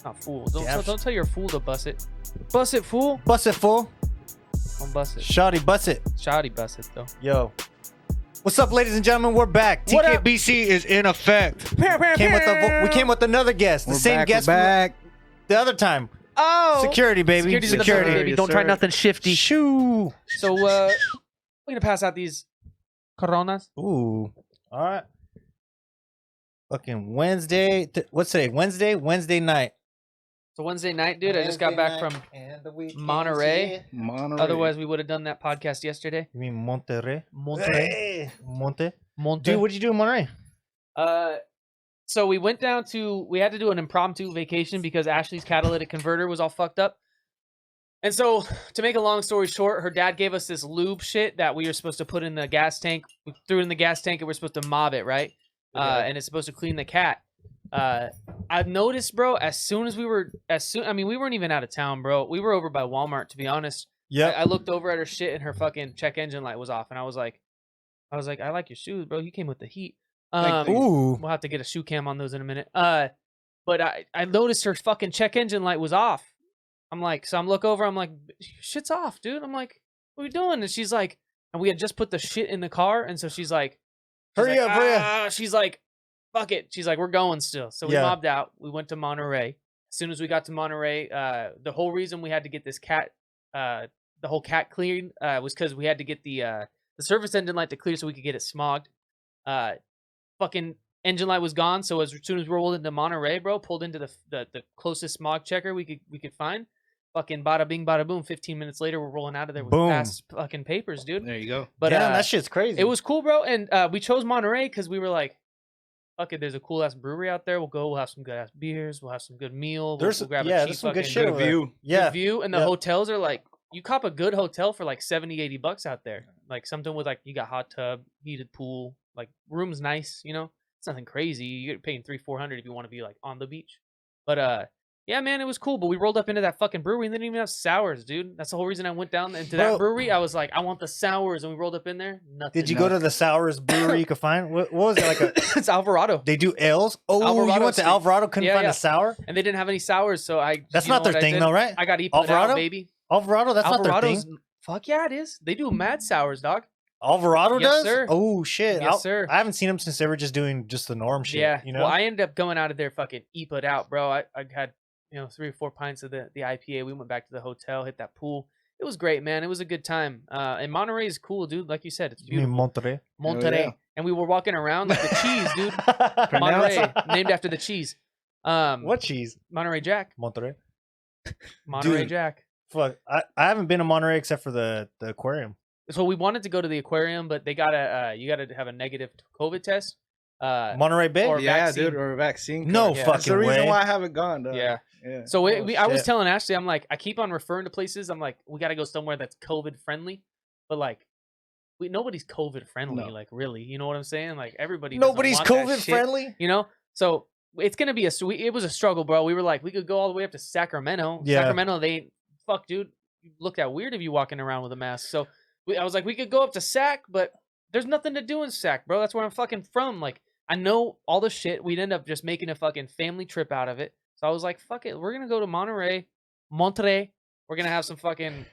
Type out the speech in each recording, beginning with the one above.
Not fool. Don't tell your fool to bust it. Bust it, fool. Bust it, fool. Don't bust it. Shawty, bust it. Shawty bust it, though. Yo. What's up, ladies and gentlemen? We're back. TKBC is in effect. We came with another guest. The same guest back. the other time. Oh. Security, baby. Security. Baby. Yes, Don't try sir. nothing shifty. Shoo. So, we're going to pass out these Coronas. Ooh. All right. Fucking Wednesday. What's today? Wednesday night. So Wednesday night, dude, I just got back from Monterey. Otherwise, we would have done that podcast yesterday. You mean Monterey? Monterey. Monte. Monte. Dude, what'd you do in Monterey? So we went down to, we had to do an impromptu vacation because Ashley's catalytic converter was all fucked up. And so, to make a long story short, her dad gave us this lube shit that we were supposed to put in the gas tank. We threw it in the gas tank and we're supposed to mob it, right? And it's supposed to clean the cat. I've noticed, bro, we weren't even out of town, bro. We were over by Walmart, to be honest. Yeah. I looked over at her shit and her fucking check engine light was off. And I was like, I like your shoes, bro. You came with the heat. Ooh. We'll have to get a shoe cam on those in a minute. But I noticed her fucking check engine light was off. I'm look over, I'm like, shit's off, dude. I'm like, what are you doing? And she's like, and we had just put the shit in the car. And so she's like, hurry up. She's like, fuck it. She's like, we're going still. So we mobbed out. We went to Monterey. As soon as we got to Monterey, the whole reason we had to get this cat, the whole cat cleared, was because we had to get the service engine light to clear so we could get it smogged. Fucking engine light was gone. So as soon as we rolled into Monterey, bro, pulled into the closest smog checker we could find. Fucking bada bing, bada boom. 15 minutes later, we're rolling out of there with past fucking papers, dude. There you go. But damn, that shit's crazy. It was cool, bro. And we chose Monterey because we were like, fuck it, there's a cool ass brewery out there. We'll have some good ass beers. We'll have some good meal. We'll grab a cheap some good fucking shit. Good view. Yeah. good view. And the hotels are like, you cop a good hotel for like $70-$80 out there. Like something with like, you got hot tub, heated pool, like room's nice, you know? It's nothing crazy. You're paying $300-$400 if you want to be like on the beach. But yeah, man, it was cool. But we rolled up into that fucking brewery and they didn't even have sours, dude. That's the whole reason I went down into that brewery. I was like, I want the sours, and we rolled up in there. Nothing. Did you go to the sourest brewery you could find? What was it, like It's Alvarado. They do ales? Oh, Alvarado you went to Alvarado, couldn't find a sour? And they didn't have any sours, so That's not their thing, though, right? I got to eat Alvarado? out, baby. Alvarado? That's not their thing. Fuck yeah, it is. They do mad sours, dog. Alvarado does? Sir. Oh, shit. Yes, sir. I haven't seen them since they were just doing just the norm shit. Yeah. You know? Well, I ended up going out of there fucking eat out, bro. I had 3 or 4 pints of the IPA. We went back to the hotel, hit that pool. It was great, man. It was a good time. And Monterey is cool, dude. Like you said, it's beautiful. You mean Monterey. Yeah. And we were walking around like the cheese, dude. Monterey, named after the cheese. What cheese? Monterey Jack. Monterey. Monterey Dude. Jack. Fuck. I haven't been to Monterey except for the aquarium. So we wanted to go to the aquarium, but they gotta you gotta have a negative COVID test. Monterey Bay? or Yeah, vaccine. dude, or a vaccine. No Yeah. That's the fucking reason way. why I haven't gone, though. Yeah. Yeah. So I was shit. telling Ashley, I'm like, I keep on referring to places. I'm like, we gotta go somewhere that's COVID friendly, but like, nobody's COVID friendly. No. Like, really, you know what I'm saying? Like, everybody. Nobody's doesn't want that COVID shit, friendly? you know. So it's gonna be it was a struggle, bro. We were like, we could go all the way up to Sacramento. Yeah. Sacramento, fuck, dude. You look that weird if you walking around with a mask. So I was like, we could go up to Sac, but there's nothing to do in Sac, bro. That's where I'm fucking from. Like, I know all the shit. We'd end up just making a fucking family trip out of it. So I was like, fuck it. We're gonna go to Monterey. We're gonna have some bitchin'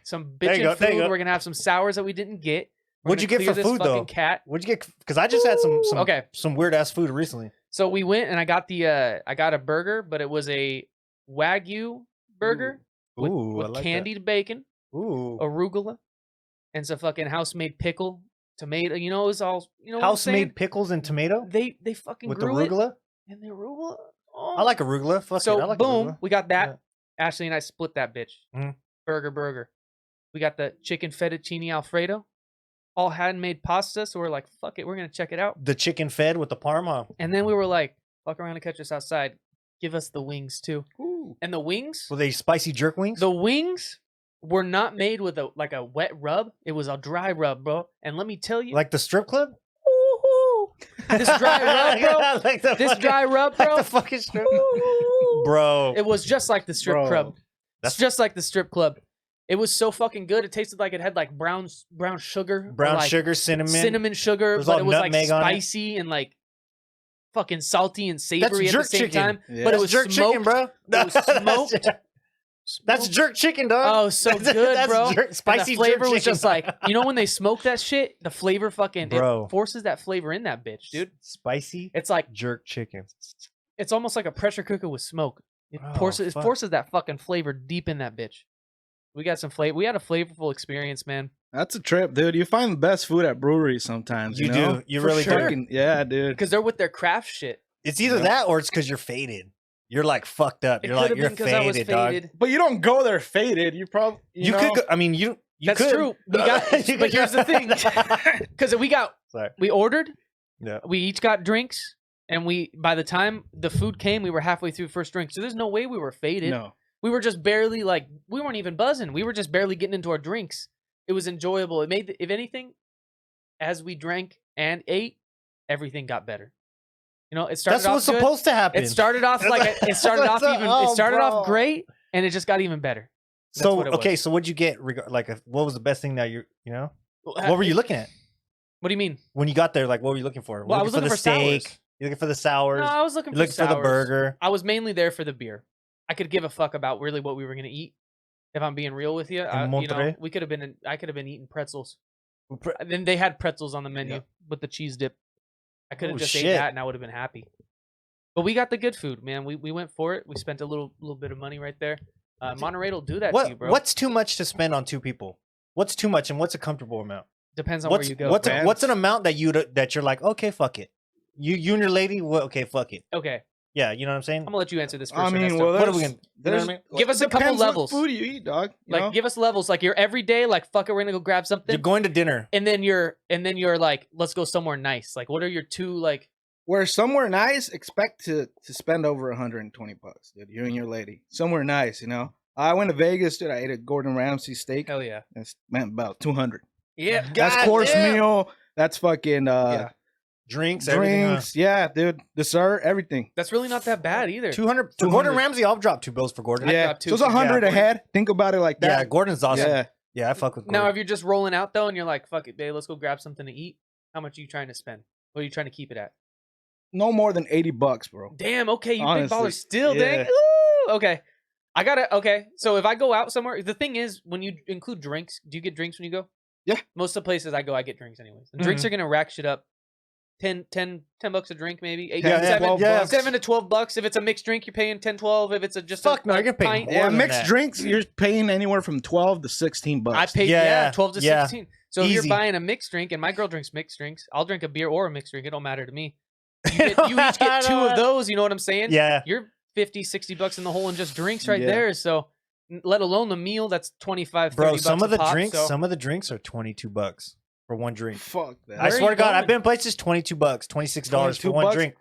food. We're gonna have some sours that we didn't get. What'd you get for food though? Cat. What'd you get? Because I just had some weird ass food recently. So we went and I got a burger, but it was a Wagyu burger with I like candied bacon, Ooh. arugula, and some fucking house-made pickle, tomato. You know, it was all House-made pickles and tomato? They fucking With grew arugula? it. And the arugula. Oh. I like arugula. Fuck So it. I like boom, arugula. we got that. Yeah. Ashley and I split that bitch. Mhm. Burger. We got the chicken fettuccine alfredo, all handmade pasta. So we're like, fuck it, we're gonna check it out. The chicken fed with the parma. And then we were like, fuck around and catch us outside. Give us the wings too. Ooh. And the wings, Were they spicy jerk wings? the wings were not made with a wet rub. It was a dry rub, bro. And let me tell you, Like the strip club? woo-hoo, this dry rub, bro. Like the This fucking- dry rub, bro. Like the fucking strip Woo-hoo. Bro. It was just like the strip Bro. club. That's- It's just like the strip club. It was so fucking good. It tasted like it had like brown sugar, or Brown like sugar, cinnamon. cinnamon sugar, There's but all it was like nutmeg on it. spicy and like fucking salty and savory at the same time. Yeah. But it was jerk smoked. chicken, bro. It was smoked. That's jerk chicken, dog. Oh, so good, bro. Spicy the flavor jerk was chicken. just like, you know when they smoke that shit, the flavor fucking Bro. it forces that flavor in that bitch, dude. Spicy. It's like jerk chicken. it's almost like a pressure cooker with smoke. It forces that fucking flavor deep in that bitch. We got some flavor. We had a flavorful experience, man. That's a trip, dude. You find the best food at breweries sometimes. You know? Do. You really do. Yeah, dude. Because they're with their craft shit. It's either that or it's because you're faded. You're like fucked up. You're like you're faded, dog. But you don't go there faded. You probably you know? Could. Go, I mean, you. That's could. true. We got, but here's the thing, because we ordered. Yeah. We each got drinks, and by the time the food came, we were halfway through first drink. So there's no way we were faded. No. We were just barely we weren't even buzzing. We were just barely getting into our drinks. It was enjoyable. It made, if anything, as we drank and ate, everything got better. You know, it started. That's what's supposed to happen. It started off it started off great, and it just got even better. That's so okay, so what'd you get? What was the best thing that you know? What were you looking at? What do you mean? When you got there, like what were you looking for? Well, I was looking for the steak. Sours. You looking for the sours? No, I was looking for the burger. I was mainly there for the beer. I could give a fuck about really what we were gonna eat. If I'm being real with you, we could have been. I could have been eating pretzels. And then they had pretzels on the menu with the cheese dip. I could have just ate that and I would have been happy. But we got the good food, man. We went for it. We spent a little bit of money right there. Monterey will do that to you, bro. What's too much to spend on two people? What's too much and what's a comfortable amount? Depends on where you go. What's an amount that you're like, okay, fuck it. You and your lady, okay, fuck it. Okay. Yeah, you know what I'm saying? I'm gonna let you answer this first. I mean, well, what are we gonna? You know what I mean? Give us a couple levels. What food you eat, dog? You know? Give us levels. Like your everyday, like fuck it, we're gonna go grab something. You're going to dinner, and then you're like, let's go somewhere nice. Like, what are your two like? Where somewhere nice, expect to spend over $120, dude. You and your lady. Somewhere nice, you know. I went to Vegas, dude. I ate a Gordon Ramsay steak. Hell yeah. It's meant about $200. Yeah, that's course meal. That's fucking drinks. Yeah, dude. Dessert, everything. That's really not that bad either. 200 for Gordon Ramsay. I'll drop $2 for Gordon. Yeah, so it's 100 ahead. Think about it like that. Yeah, Gordon's awesome. Yeah, I fuck with Gordon. Now, if you're just rolling out though, and you're like, "Fuck it, babe, let's go grab something to eat." How much are you trying to spend? What are you trying to keep it at? No more than $80, bro. Damn. Okay, you big baller still, dang. Ooh, okay. Okay. So if I go out somewhere, the thing is, when you include drinks, do you get drinks when you go? Yeah. Most of the places I go, I get drinks anyways. And drinks are gonna rack shit up. $10 a drink, maybe. $7 to $12. If it's a mixed drink, you're paying $10, $12. If it's just you're paying pint. Yeah, mixed drinks, you're paying anywhere from $12 to $16. I pay 12 to 16. So if you're buying a mixed drink, and my girl drinks mixed drinks, I'll drink a beer or a mixed drink. It don't matter to me. You each get two of those. You know what I'm saying? Yeah. You're $50, $60 in the hole in just drinks right there. So, let alone the meal, that's $25, $30 Bro, some of the drinks, some of the drinks are $22 for one drink. Fuck that. I swear to God, I've been places $22, $26 for one drink.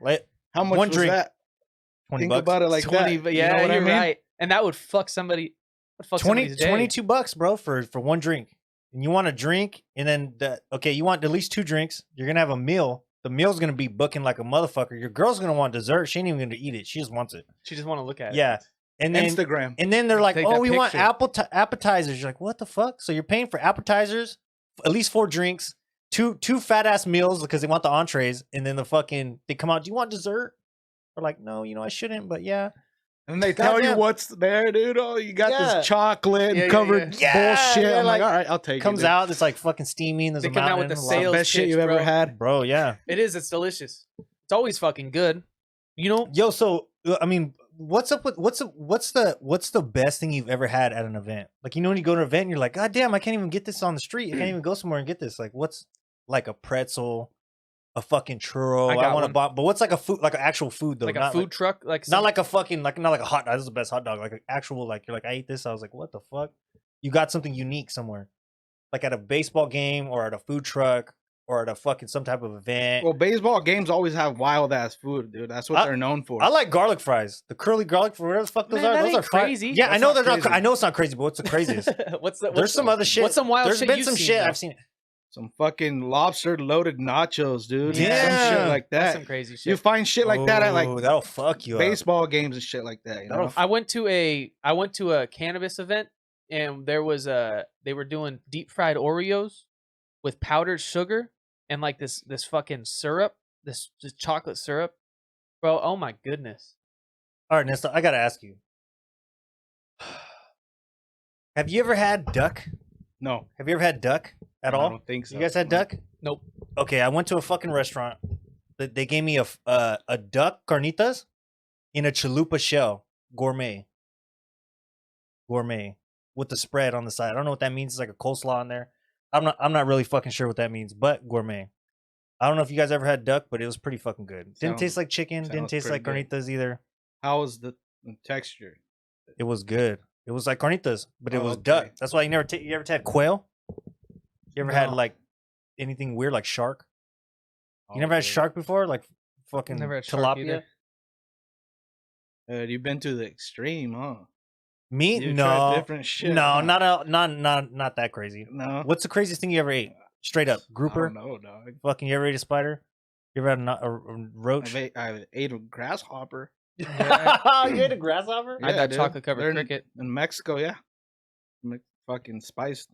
How much one was drink? that? $20. Think about it like 20, that. Yeah, you know what I mean? right. And that would fuck somebody. $22, bro, for one drink. And you want a drink, and then you want at least two drinks. You're gonna have a meal. The meal's gonna be booking like a motherfucker. Your girl's gonna want dessert. She ain't even gonna eat it. She just wants it. She just want to look at it. Yeah. And then Instagram. And then they're like, "Oh, we want appetizers." You're like, "What the fuck?" So you're paying for appetizers, at least 4 drinks, two fat ass meals because they want the entrees, and then they come out. Do you want dessert? We're like, "No, I shouldn't," but yeah. And they tell you what's there, dude. Oh, you got this chocolate covered bullshit. I'm like, all right, I'll take it. Comes out, it's like fucking steamy. And they come out with the sales best shit you ever had, bro. Yeah, it is. It's delicious. It's always fucking good. Yo. So I mean, what's up with what's the best thing you've ever had at an event? Like when you go to an event, and you're like, God damn, I can't even get this on the street. I can't even go somewhere and get this. Like, what's like a pretzel? A fucking churro. I want to buy, but what's like a food, like an actual food though? Like a food truck, not like a fucking not like a hot dog. This is the best hot dog. Like an actual, like you're like, I ate this. I was like, what the fuck? You got something unique somewhere, like at a baseball game or at a food truck or at a fucking some type of event. Well, baseball games always have wild ass food, dude. That's what they're known for. I like garlic fries, the curly garlic for whatever the fuck those are. Those are crazy. Yeah, I know they're not. I know it's not crazy, but what's the craziest? There's some other shit. What's some wild shit? There's been some shit I've seen. Some fucking lobster loaded nachos, dude. Yeah, some shit like that. That's some crazy shit. You find shit like that at like that'll fuck you baseball up. Games and shit like that. You know? I went to a cannabis event, and there was they were doing deep fried Oreos with powdered sugar and like this fucking syrup, this chocolate syrup. Bro, oh my goodness. All right, Nesta, I gotta ask you. Have you ever had duck? No, Have you ever had duck at all? I don't think so. You guys had duck? Nope. Okay, I went to a fucking restaurant. They gave me a duck carnitas in a chalupa shell, gourmet with the spread on the side. I don't know what that means. It's like a coleslaw in there. I'm not really fucking sure what that means, but gourmet. I don't know if you guys ever had duck, but it was pretty fucking good. Didn't taste like chicken. Didn't taste like carnitas either. How was the texture? It was good. It was like carnitas, but it was okay. duck. That's why you ever had quail? You ever had No. like anything weird like shark? You Oh, never had dude. shark before? Like fucking Never had shark tilapia? either. You've been to the extreme, huh? Me? You tried No. different shit. No, huh? not that crazy. No. What's the craziest thing you ever ate? Straight up, grouper. I don't know, dog. Fucking, you ever ate a spider? You ever had a roach? I ate a grasshopper. You ate a grasshopper? I had that dude. chocolate covered They're cricket. in Mexico, yeah. Fucking spiced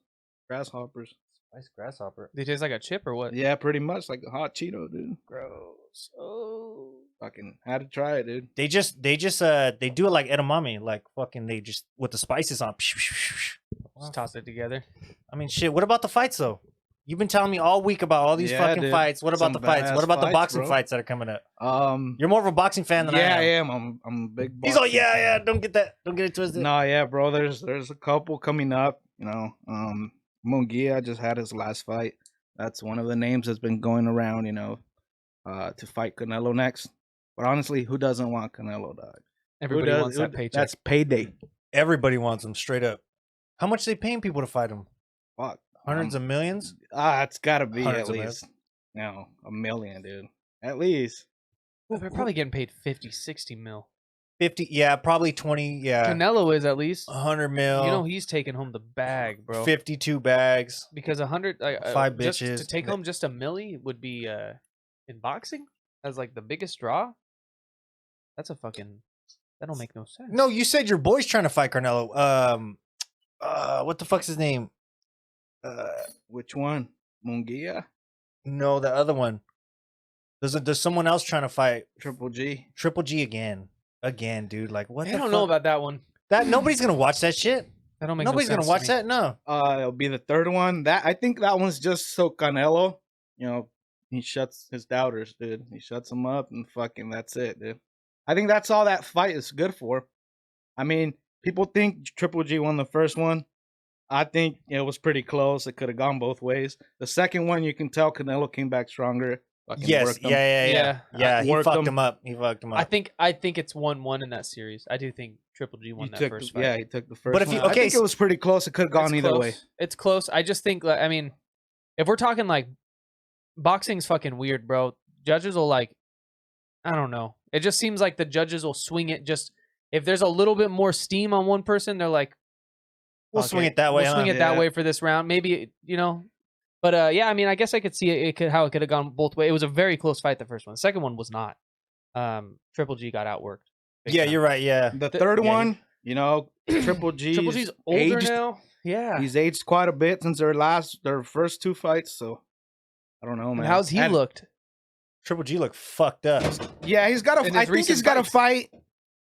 grasshoppers. Nice grasshopper. They taste like a chip or what? Yeah, pretty much like a hot Cheeto, dude. Gross. Oh. Fucking had to try it, dude. They do it like edamame, like fucking they just with the spices on. Just toss it together. I mean, shit. What about the fights though? You've been telling me all week about all these Yeah, fucking dude. fights. What about Some the fights? badass What about the fights, boxing bro. fights that are coming up? Um, You're more of a boxing fan than yeah, I am. I'm a big. He's all boxing yeah. fan. Don't get it twisted. No, yeah, bro. There's a couple coming up. You know, Munguia just had his last fight. That's one of the names that's been going around. You know, to fight Canelo next. But honestly, who doesn't want Canelo, dog? Everybody Who does- wants who- that paycheck. That's payday. Everybody wants them straight up. How much they paying people to fight them? Fuck. Hundreds of millions? It's gotta be Hundreds at of least. No, $1 million, dude. At least. They're probably getting paid 50, 60 mil. 50? Yeah, probably 20. Yeah, Canelo is at least. 100 mil. You know he's taking home the bag, bro. 52 bags. Because 100, Five just bitches. to take home just a milli would be in boxing as like the biggest draw. That's a fucking. That don't make no sense. No, you said your boy's trying to fight Canelo. What the fuck's his name? Which one? Munguia? No, the other one. There's someone else trying to fight Triple G? Triple G again, dude. Like what? I the don't fuck? know about that one. that. Nobody's gonna watch that shit. That don't make Nobody's no gonna sense watch to me. that. No. It'll be the third one. I think that one's just so Canelo, you know, he shuts his doubters, dude. He shuts them up and fucking that's it, dude. I think that's all that fight is good for. I mean, people think Triple G won the first one. I think it was pretty close. It could have gone both ways. The second one, you can tell Canelo came back stronger. Fucking Yes. worked him. Yeah. He Worked fucked him. him up. He fucked him up. I think it's 1-1 in that series. I do think Triple G won He that took first the, fight. yeah, he took the first But if one. you- I okay, think it was pretty close. It could have gone It's either close. way. It's close. I just think, like, I mean, if we're talking like boxing's fucking weird, bro. Judges will like, I don't know. It just seems like the judges will swing it. Just if there's a little bit more steam on one person, they're like, we'll "Fuck swing it. it that way. We'll swing huh? it that Yeah. way for this round. Maybe but yeah. I mean, I guess I could see how it could have gone both ways. It was a very close fight. The first one, the second one was not. Triple G got outworked. big Yeah, time. you're right. Yeah. The third yeah, one, you know, Triple G's older aged. now. Yeah. He's aged quite a bit since their first two fights. So I don't know, And man. how's he And- looked? Triple G look fucked up. Yeah, he's got to. In I his think he's recent got to fights. fight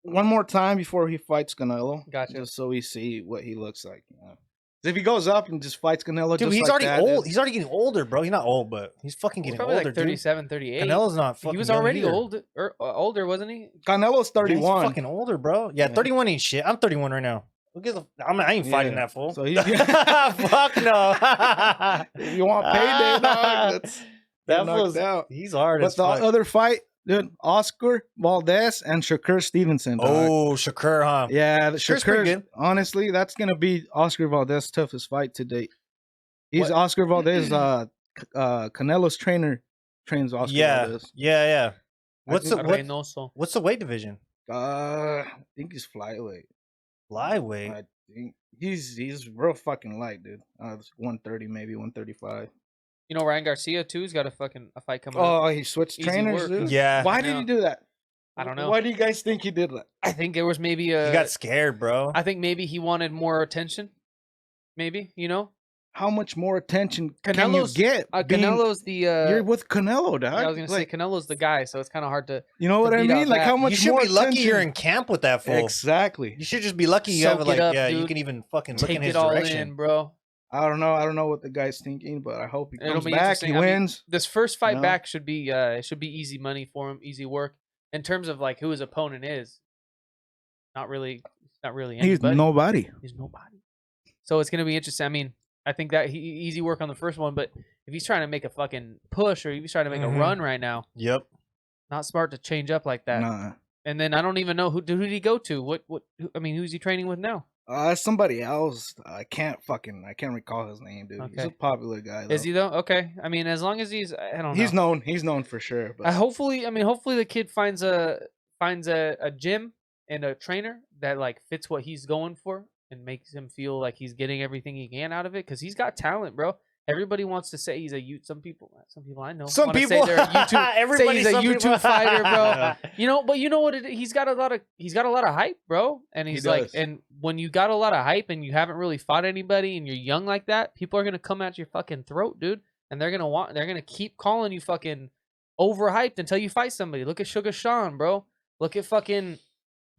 one more time before he fights Canelo. Gotcha. Just so we see what he looks like. You know? If he goes up and just fights Canelo, Dude, just he's like already that, old. dude. He's already getting older, bro. He's not old, but he's fucking He's getting probably older, like 37, dude. 38. Canelo's not fucking He was young already either. old or older, wasn't he? Canelo's Yeah, 31. He's fucking older, bro. Yeah, Yeah. 31 ain't shit. I'm 31 right now. I ain't fighting Yeah. that fool. So he's Fuck no. if you want payday, dog, that's that knocked fool's out. he's hard But as the fuck. other fight, dude, Oscar Valdez and Shakur Stevenson. Dog. Oh, Shakur, huh? Yeah, the Shakur's pretty Shakur. good. Honestly, that's gonna be Oscar Valdez's toughest fight to date. He's What- Oscar Valdez. Canelo's trainer trains Oscar Yeah, Valdez. yeah. I What's the think- Reynoso. what's the weight division? I think he's flyweight. Flyweight. I think he's real fucking light, dude. It's 130, maybe 135. You know Ryan Garcia too. He's got a fight coming up. Oh, he switched Easy trainers, work. dude. Yeah. Why did he do that? I don't know. Why do you guys think he did that? I think there was maybe He got scared, bro. I think maybe he wanted more attention. Maybe how much more attention can you get? Canelo's the you're with Canelo, dog. Yeah, I was gonna say Canelo's the guy, so it's kind of hard to. You know what I mean? Like how much you should more be lucky attention? you're in camp with that fool. Exactly. You should just be lucky you have Soak like it up, yeah, dude. you can even fucking look Take in his it all direction, in, bro. I don't know what the guy's thinking, but I hope he It'll comes be back. interesting. He I mean, wins. this first fight No. back should be easy money for him, easy work. In terms of like who his opponent is, not really anybody. He's nobody. He's nobody. So it's gonna be interesting. I mean, I think that easy work on the first one, but if he's trying to make a fucking push or if he's trying to make a run right now, Yep. not smart to change up like that. Nah. And then I don't even know who did he go to? I mean, who's he training with now? Somebody else. I can't recall his name, dude. Okay. He's a popular guy. Though. Is he though? Okay. I mean, as long as I don't know. He's known. He's known for sure. But Hopefully the kid finds a gym and a trainer that like fits what he's going for and makes him feel like he's getting everything he can out of it because he's got talent, bro. Everybody wants to say he's a some people I know. Some wanna people say they're a YouTube, everybody say he's a some YouTube people- fighter, bro. But you know what? He's got a lot of hype, bro. And he's like, does. and when you got a lot of hype and you haven't really fought anybody and you're young like that, people are gonna come at your fucking throat, dude. And they're gonna keep calling you fucking overhyped until you fight somebody. Look at Sugar Sean, bro. Look at fucking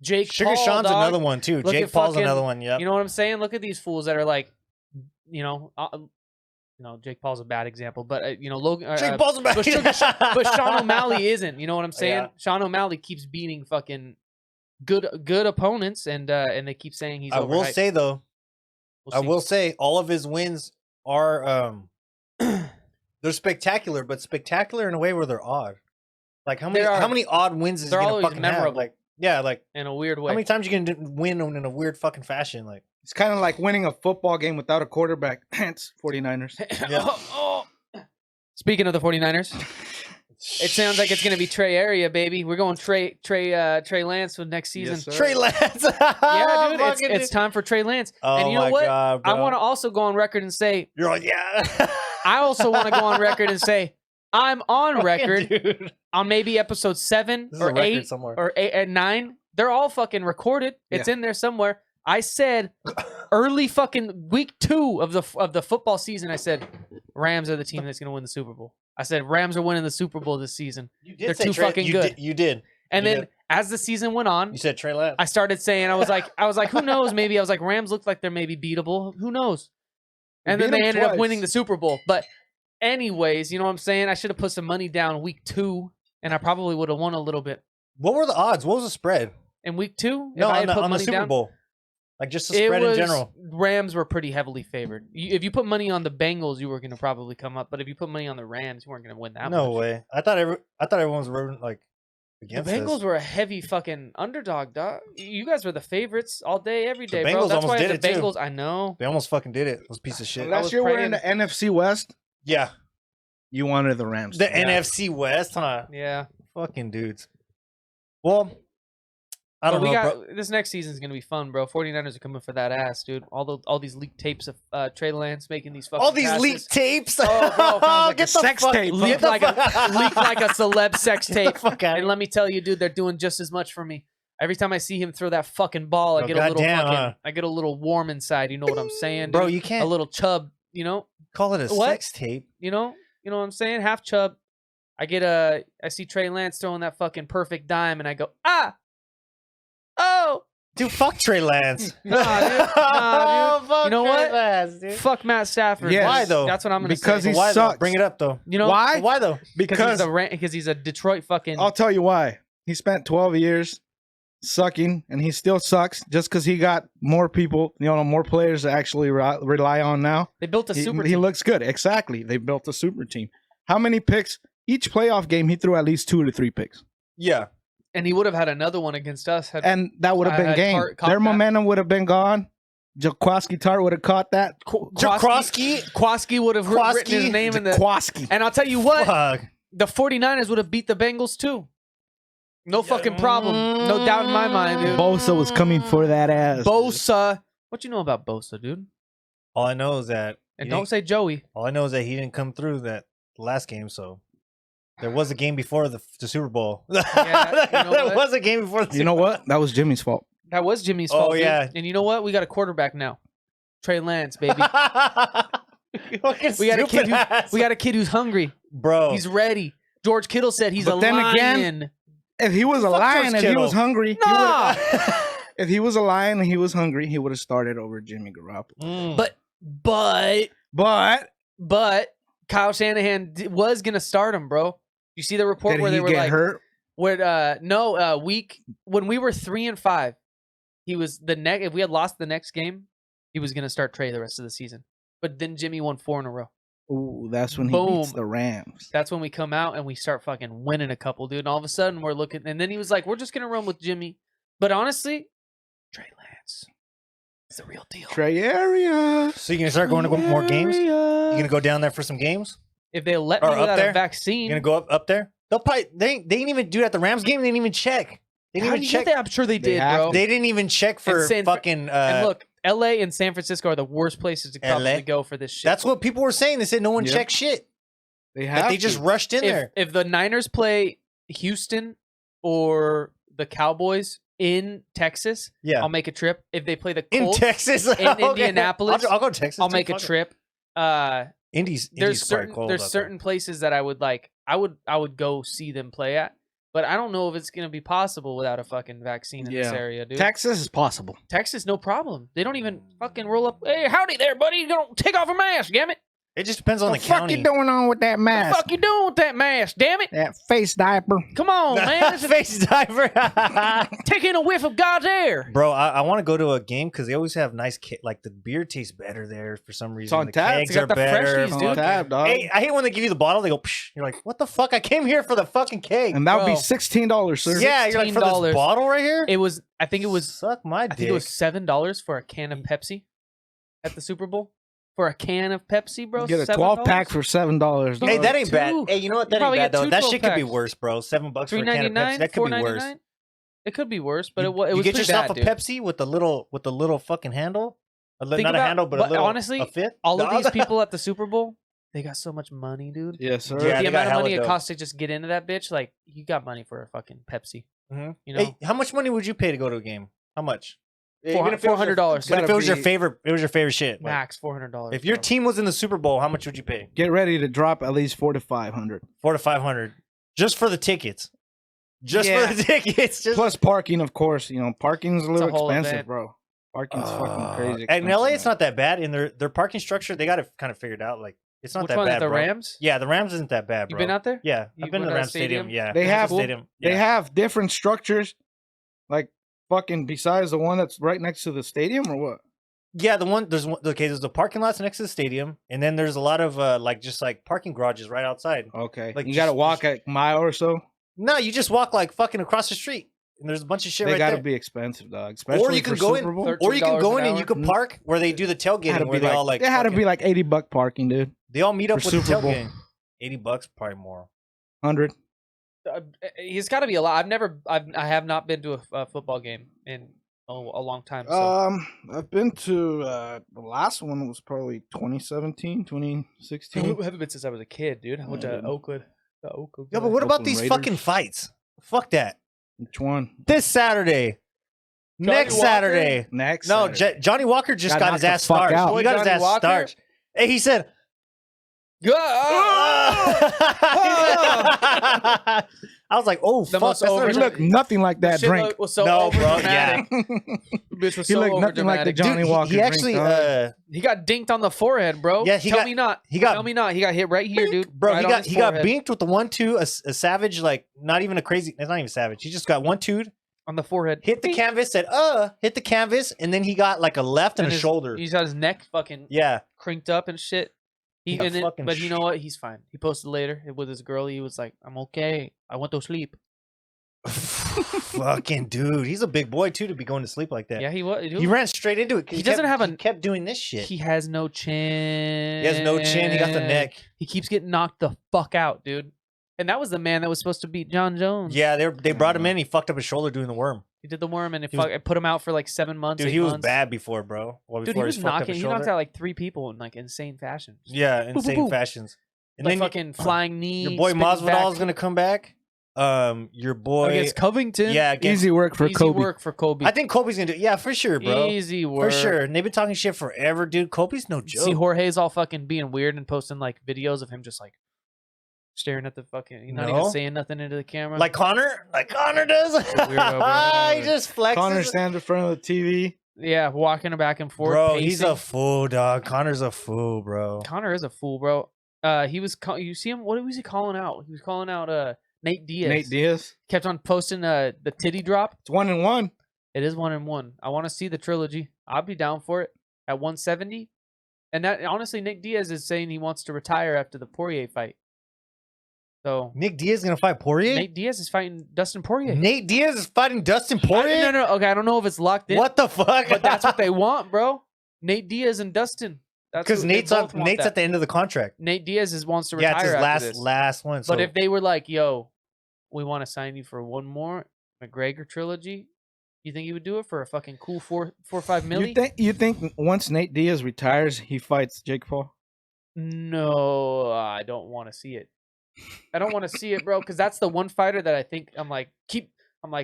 Jake Sugar Paul, Sean's dog. another one too. Look Jake at Paul's fucking- another one. Yep. You know what I'm saying? Look at these fools that are like, Jake Paul's a bad example, but Logan. Jake Paul's about But Sean O'Malley isn't. You know what I'm saying? Yeah. Sean O'Malley keeps beating fucking good opponents, and they keep saying he's. I will overhyped. say though, We'll I see. will say all of his wins are they're spectacular, but spectacular in a way where they're odd. Like how many odd wins is he they're gonna always fucking memorable. have? Like like in a weird way. how many times you can win in a weird fucking fashion? Like it's kind of like winning a football game without a quarterback. Hence, 49ers. Oh. Speaking of the 49ers, it sounds like it's gonna be Trey area, baby. We're going Trey Lance for next season. Yes, sir. Trey Lance. Yeah, dude, Fucking it's time for Trey Lance. Oh and you know my what? God, I bro. want to also go on record and say, You're like, yeah. I also want to go on record and say, I'm on record Dude. on maybe episode 7 This is a or record 8 somewhere. or 8 and 9. They're all fucking recorded. It's in there somewhere. I said early fucking week 2 of the football season. I said Rams are the team that's gonna win the Super Bowl. I said Rams are winning the Super Bowl this season. You They're say too fucking good. You did. And You then did. as the season went on, You said Trey Lance. I started saying I was like, who knows? Maybe I was like, Rams look like they're maybe beatable. Who knows? And then beat they 'em ended up twice. winning the Super Bowl. But anyways, you know what I'm saying? I should have put some money down week 2, and I probably would have won a little bit. What were the odds? What was the spread? In week 2, No, if I on had put the money Super down, Bowl. Like just the it spread was, in general. Rams were pretty heavily favored. If you put money on the Bengals, you were going to probably come up. But if you put money on the Rams, you weren't going to win that No much. way. I thought everyone was rooting like The against Bengals this. were a heavy fucking underdog, dog. You guys were the favorites all day, every The day, bro. Bengals That's almost why did the it, too. Bengals, I know. They almost fucking did it. Those piece of shit. was Last year we're in praying- the NFC West. Yeah. You wanted the Rams. The to win. NFC West, huh? Yeah. Fucking dudes. Well, I But don't know, bro. this next season's gonna be fun, bro. 49ers are coming for that ass, dude. All these leaked tapes of Trey Lance making these fucking All these passes. leaked tapes. Oh, bro, sounds like Get a the sex fuck- tape. get leaked the like fuck- a celeb sex Get the tape. fuck outta And let me tell you, dude, they're doing just as much for me. Every time I see him throw that fucking ball, I Oh, get a little goddamn, fucking, huh? I get a little warm inside. You know what I'm saying, Bro, dude? you can't A little chub, you know call it a What? sex tape. you know what I'm saying? Half chub. I see Trey Lance throwing that fucking perfect dime, and I go, oh. Dude, fuck Trey Lance. Nah, dude. Nah, dude. Fuck You know Trey what? Lance, dude. Fuck Matt Stafford. Yes. Why, though? That's what I'm gonna Because say. he Why though? sucks. Bring it up though. You know Why? Why though? Because because he's a Detroit fucking. I'll tell you why. He spent 12 years sucking, and he still sucks just because he got more people, more players to actually rely on now. They built a super He team. looks good. Exactly. They built a super team. How many picks? Each playoff game, he threw at least 2 to 3 picks. Yeah. And he would have had another one against us. And that would have been game. Caught Their that. momentum would have been gone. Jaquaski Tart would have caught that. Kwaski would have written his name in the. Jaquaski. And I'll tell you what, Fuck. the 49ers would have beat the Bengals too. No fucking problem. No doubt in my mind, dude. Bosa was coming for that ass. Bosa. What you know about Bosa, dude? All I know is that And don't say Joey. all I know is that he didn't come through that last game, so there was a game before the Super Bowl. Yeah, you know there what? was a game before the Super You know what? That was Jimmy's fault. That was Jimmy's Oh, fault. dude. yeah. And you know what? We got a quarterback now. Trey Lance, baby. We got a kid who's hungry, bro. He's ready. George Kittle said he's But a then lion. again, if he was a lion, if he was hungry, Nah. if he was a lion and he was hungry, he would have started over Jimmy Garoppolo. But Kyle Shanahan was gonna start him, bro. You see the report where they were like hurt? Where week when we were 3-5, he was the next. If we had lost the next game, he was gonna start Trey the rest of the season. But then Jimmy won 4 in a row. Ooh, that's when he beats the Rams. That's when we come out and we start fucking winning a couple, dude. And all of a sudden we're looking, and then he was like, "We're just gonna run with Jimmy." But honestly, Trey Lance is the real deal. Trey area. So you're gonna start going to more games? You're gonna go down there for some games? If they let me without a vaccine, you're gonna go up there? They'll probably they didn't even do it at the Rams game. They didn't even check. They didn't even check. I'm sure they did, bro. They didn't even check for fucking. And look, LA and San Francisco are the worst places to probably go for this shit. That's what people were saying. They said no one checked shit. They just rushed in there. If the Niners play Houston or the Cowboys in Texas, I'll make a trip. If they play the Colts in Texas, in Indianapolis, I'll go to Texas. I'll make a trip. There's certain places that I would like. I would go see them play at. But I don't know if it's going to be possible without a fucking vaccine in this area, dude. Texas is possible. Texas, no problem. They don't even fucking roll up. Hey, howdy there, buddy. You don't take off your mask, damn it. It just depends on the county. What the fuck you doing on with that mask? What the fuck you doing with that mask, damn it? That face diaper. Come on, man. Face diaper. Taking a whiff of God's air. Bro, I want to go to a game because they always have nice, like the beer tastes better there for some reason. It's on tap. Kegs are better. Freshies, dude. On tap, dog. Hey, I hate when they give you the bottle. They go, psh. You're like, what the fuck? I came here for the fucking keg. And that would be $16, sir. Yeah, you're like, for this bottle right here? I think it was Suck my dick. I think it was $7 for a can of Pepsi at the Super Bowl. For a can of Pepsi, bro. You get a 12-pack for $7. Hey, that ain't bad. Hey, you know what? That ain't bad though. That shit could be worse, bro. $7 for a can of Pepsi. That could be worse. It could be worse, but it was. You get yourself a dude. Pepsi with the little fucking handle. Not a handle, but a little. Honestly, a fifth. All of these people at the Super Bowl, they got so much money, dude. Yes, sir. Yeah, the amount of money it costs to just get into that bitch, like you got money for a fucking Pepsi. Mm-hmm. You know, hey, how much money would you pay to go to a game? How much? $400. But if it was your favorite, shit. Max $400. If your team was in the Super Bowl, how much would you pay? Get ready to drop at least $400 to $500. $400 to $500, just for the tickets. Just for the tickets. Plus parking, of course. You know, parking's a little expensive, event. bro. Parking's fucking crazy. In LA, it's not that bad. In their parking structure, they got it kind of figured out. Like it's not Which that one, bad. The bro. Rams? Yeah, the Rams isn't that bad, bro. You been out there? Yeah, I've been to the Rams stadium. Yeah, they have stadium. They have different structures, like fucking besides the one that's right next to the stadium, or what? Yeah, there's the parking lots next to the stadium, and then there's a lot of like parking garages right outside. Okay, like you got to walk a mile or so. No, you just walk like fucking across the street, and there's a bunch of shit right there. They got to be expensive, dog. Especially or you can go in, or you can go in and you can park where they do the tailgating. Where they all like it had to be like $80 parking, dude. They all meet up with the tailgating. $80, probably more. 100. He's got to be a lot. I have not been to a football game in a long time. So. I've been to the last one was probably 2017, 2016. I haven't been since I was a kid, dude. I went to Oakland. Yeah, but what about these fucking fights? Fuck that. Which one? This Saturday. Next Saturday. Johnny Walker just got his ass starched. He got his ass starched. Hey, he said. I was like, oh, fuck. He looked nothing like that drink. No, bro. Yeah. He looked nothing like the Johnny Walker drink. He actually, he got dinked on the forehead, bro. Yeah, Tell me not. He got hit right here, dude. Bro, he got binked with the 1-2, a savage, like, not even a crazy, it's not even savage. He just got 1-2'd. On the forehead. Hit the canvas, hit the canvas, and then he got like a left and a shoulder. He's got his neck fucking crinked up and shit. But you know what? He's fine. He posted later with his girl. He was like, I'm okay. I went to sleep. Fucking dude. He's a big boy, too, to be going to sleep like that. Yeah, he was. He ran straight into it. He kept doing this shit. He has no chin. He has no chin. He got the neck. He keeps getting knocked the fuck out, dude. And that was the man that was supposed to beat John Jones. Yeah, they brought him in. He fucked up his shoulder doing the worm. He did the worm, and it put him out for like 7 months. Dude, he was bad before, bro. Dude, he was knocking. He knocked out like 3 people in like insane fashions. Yeah, insane fashions. And like then fucking flying knee. Your boy Masvidal is gonna come back. your boy against Covington. Yeah, Easy work for Kobe. Work for Kobe. I think Kobe's gonna do. Yeah, for sure, bro. Easy work for sure. And they've been talking shit forever, dude. Kobe's no joke. See, Jorge's all fucking being weird and posting like videos of him just like staring at the fucking. He's not even saying nothing into the camera. Like Connor does. Weirdo, he just flexes. Connor stands in front of the TV. Yeah, walking back and forth. Bro, pacing. he's a fool, dog. Connor's a fool, bro. Connor is a fool, bro. He was. You see him? What was he calling out? He was calling out Nate Diaz. Nate Diaz Kept on posting the titty drop. It's 1-1. It is 1-1. I want to see the trilogy. I'll be down for it at 170. And that honestly, Nick Diaz is saying he wants to retire after the Poirier fight. So Nick Diaz is gonna fight Poirier? Nate Diaz is fighting Dustin Poirier. Nate Diaz is fighting Dustin Poirier? No. Okay, I don't know if it's locked in. What the fuck? But that's what they want, bro. Nate Diaz and Dustin. Because Nate's at the end of the contract. Nate Diaz wants to retire. Yeah, it's his after last one. So. But if they were like, "Yo, we want to sign you for one more McGregor trilogy," you think he would do it for a fucking cool 4-5 million? You think once Nate Diaz retires, he fights Jake Paul? No, I don't want to see it. I don't want to see it, bro, because that's the one fighter that I think I'm like,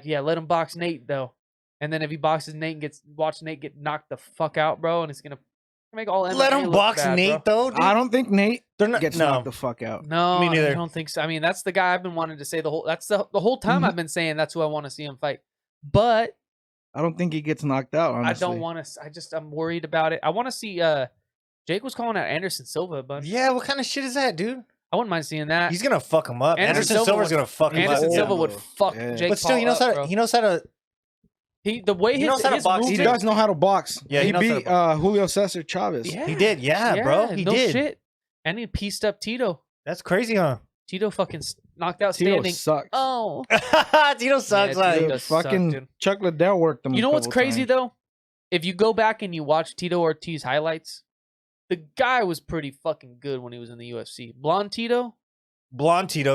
yeah, let him box Nate though, and then if he boxes Nate and watch Nate get knocked the fuck out, bro, and it's gonna make all MMA let him look box bad, Nate bro. though. Dude. I don't think Nate gets knocked the fuck out. No, me neither. I don't think so. I mean, that's the guy I've been wanting to say the whole time I've been saying that's who I want to see him fight, but I don't think he gets knocked out. Honestly. I don't want to. I'm worried about it. I want to see. Jake was calling out Anderson Silva a bunch. Yeah, what kind of shit is that, dude? I wouldn't mind seeing that. He's gonna fuck him up. Anderson Silva's gonna fuck him up. Anderson Silva would fuck Jake. But still, he knows how to. He knows how to. The way he knows how to box. He does know how to box. Yeah, he beat Julio Cesar Chavez. Yeah. He did. Yeah, bro. He did. Shit. And he pieced up Tito. That's crazy, huh? Tito fucking knocked out Tito standing. Sucks. Oh, Tito sucks. Yeah, Tito like fucking suck, Chuck Liddell worked him. You know what's crazy though? If you go back and you watch Tito Ortiz highlights, the guy was pretty fucking good when he was in the UFC. Blonde Tito,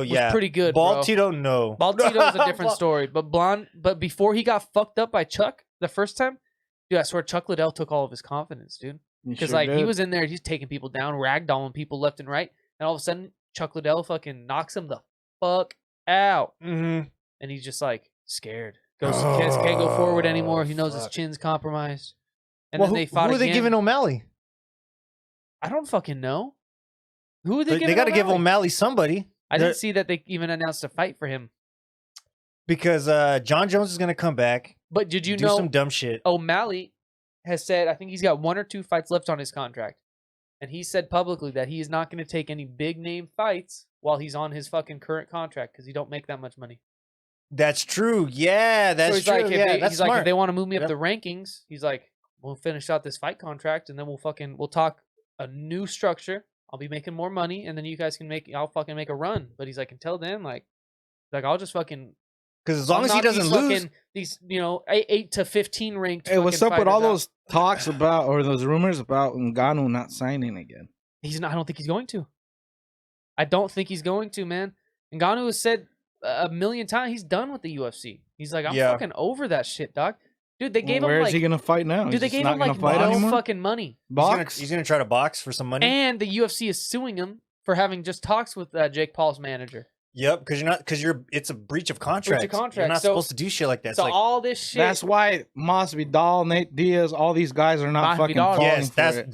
yeah, pretty good. Bald bro. Tito, no. Bald Tito is a different story. But before he got fucked up by Chuck the first time, dude, I swear Chuck Liddell took all of his confidence, dude. Because he was in there, he's taking people down, ragdolling people left and right, and all of a sudden Chuck Liddell fucking knocks him the fuck out, and he's just like scared. Can't go forward anymore. He knows his chin's compromised. And then they fought. Who are they giving O'Malley? I don't fucking know. Who are they giving? They got to give O'Malley somebody. I didn't see that they even announced a fight for him. Because John Jones is gonna come back. But did you do know some dumb shit? O'Malley has said I think he's got 1 or 2 fights left on his contract, and he said publicly that he is not going to take any big name fights while he's on his fucking current contract because he don't make that much money. That's true. Yeah, that's true. Like, that's smart. Like, if they want to move me up the rankings, he's like, we'll finish out this fight contract and then we'll talk a new structure. I'll be making more money, and then you guys I'll fucking make a run. But he's like, until then, like I'll just fucking. Because as long as he doesn't lose, these 8 to 15 ranked. Hey, what's up with all those talks about or those rumors about Ngannou not signing again? He's not. I don't think he's going to. I don't think he's going to, man. Ngannou has said a million times he's done with the UFC. He's like, I'm fucking over that shit, dog. Dude, they gave him Where is he gonna fight now? Dude, they gave him like no fucking money. Box? He's gonna try to box for some money. And the UFC is suing him for having just talks with Jake Paul's manager. Yep, because it's a breach of contract. Breach of contract. You're not supposed to do shit like that. So all this shit. That's why Masvidal, Nate Diaz, all these guys are not fucking falling for it.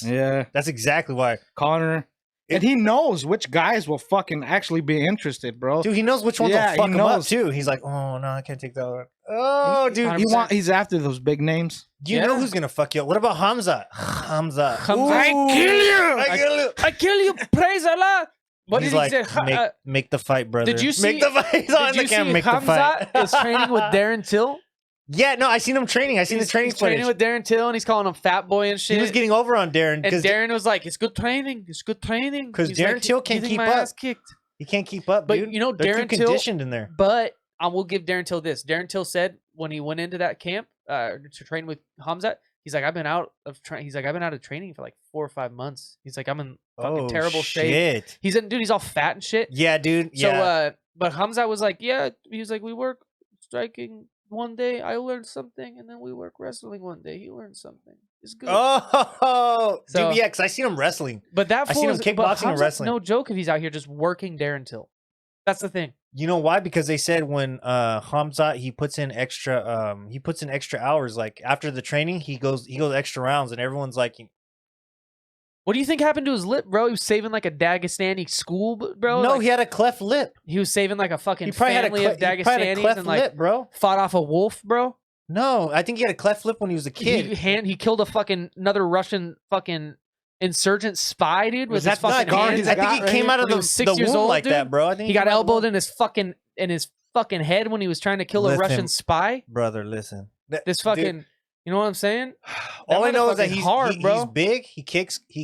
Yeah, that's exactly why. Connor. And he knows which guys will fucking actually be interested, bro. Dude, he knows which ones will fuck him up too. He's like, oh no, I can't take that one. Oh, dude, he's after those big names. Do you know who's gonna fuck you up? What about Hamza? Hamza. I kill you. I kill you. Praise Allah. What He's did he say? Make the fight, brother. Did you see? Make the fight. He's on the camera. Make the fight. Hamza is training with Darren Till. Yeah, no, I seen him training. I seen the training footage. Training with Darren Till, and he's calling him fat boy and shit. He was getting over on Darren, and Darren was like, "It's good training. It's good training." Because Darren Till can't keep up. He can't keep up, dude. But you know, They're Darren too Till conditioned in there. But I will give Darren Till this. Darren Till said when he went into that camp to train with Hamza, he's like, I've been out of training for like 4 or 5 months. He's like, I'm in fucking terrible shape. He's all fat and shit. Yeah, dude. Yeah. So, but Hamza was like, yeah. He was like, we work striking one day. I learned something, and then we work wrestling one day. He learned something. It's good. Oh, dude, yeah, because I seen him wrestling. But I seen him kickboxing and wrestling. No joke if he's out here just working Darren Till. That's the thing. You know why? Because they said when Hamzat he puts in extra hours, like after the training he goes extra rounds, and everyone's like, what do you think happened to his lip, bro? He was saving like a Dagestani school, bro. no, like, he had a cleft lip. he was saving like a fucking He probably family of he probably had a Dagestanis cleft and like lip, bro. fought off a wolf, bro. No, I think he had a cleft lip when he was a kid. He killed a fucking another Russian fucking insurgent spy, dude. With his fucking hands. I think he came out of the 6 years womb old, like dude. that, bro. I think He got elbowed in his fucking head when he was trying to kill a Russian spy. Brother, listen. This fucking, dude, you know what I'm saying? All I know is that he's hard, bro. He's big. He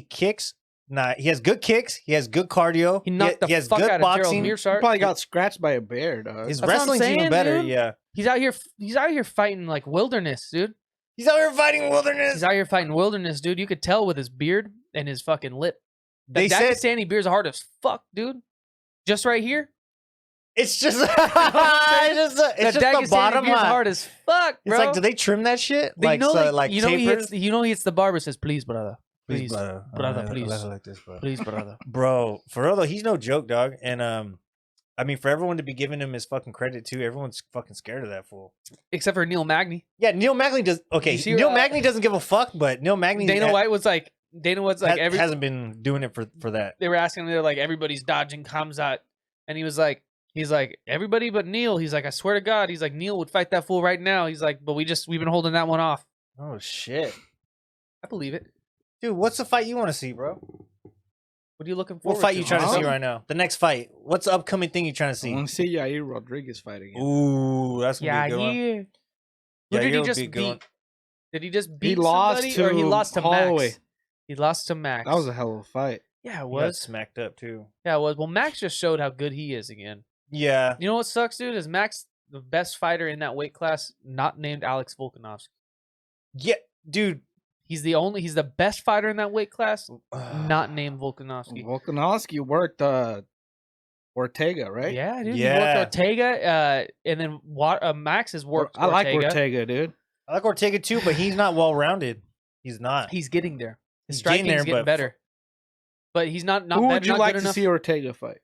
kicks. Nah, he has good kicks. He has good cardio. He knocked the fuck out of Gerald Meerschaert. He probably got scratched by a bear, dog. His wrestling's even better. Dude. Yeah, he's out here fighting like wilderness, dude. He's out here fighting wilderness. He's out here fighting wilderness, dude. You could tell with his beard and his fucking lip. They that said Dagestani beard's hard as fuck, dude. Just right here. It's just it's just the bottom line. Hard as fuck, bro. It's like, do they trim that shit? They like, know, so, like, you know, he hits the barber, says, "Please, brother, please, brother, please, like this, bro. Please, brother." Bro, for real though, he's no joke, dog. And I mean, for everyone to be giving him his fucking credit too, everyone's fucking scared of that fool. Except for Neil Magny. Yeah, Neil Magny does. Okay, Neil Magny doesn't give a fuck, but Neil Magny. Dana White was like, hasn't been doing it for that. They were asking him, they're like, everybody's dodging Khamzat, and he's like, everybody but Neil. He's like, I swear to God, he's like, Neil would fight that fool right now. He's like, but we've been holding that one off. Oh shit, I believe it, dude. What's the fight you want to see, bro? What are you looking for? What fight you trying to see right now? The next fight. What's the upcoming thing you trying to see? I want to see Yair Rodriguez fight again. Ooh, that's gonna be a good one. Who did he just beat? Did he just beat somebody, or he lost to Holloway. Max? He lost to Max. That was a hell of a fight. Yeah, it He got was. smacked up too. Yeah, it was. Well, Max just showed how good he is again. Yeah. You know what sucks, dude? Is Max the best fighter in that weight class, not named Alex Volkanovski? Yeah, dude. He's the best fighter in that weight class, not named Volkanovski. Volkanovski worked Ortega, right? Yeah, dude. Yeah. He worked Ortega, and then Max has worked I like Ortega, dude. I like Ortega too, but he's not well rounded. He's not. He's getting there. His He's striking getting is there, getting but better. But he's not Who would you not like good to enough. see Ortega fight?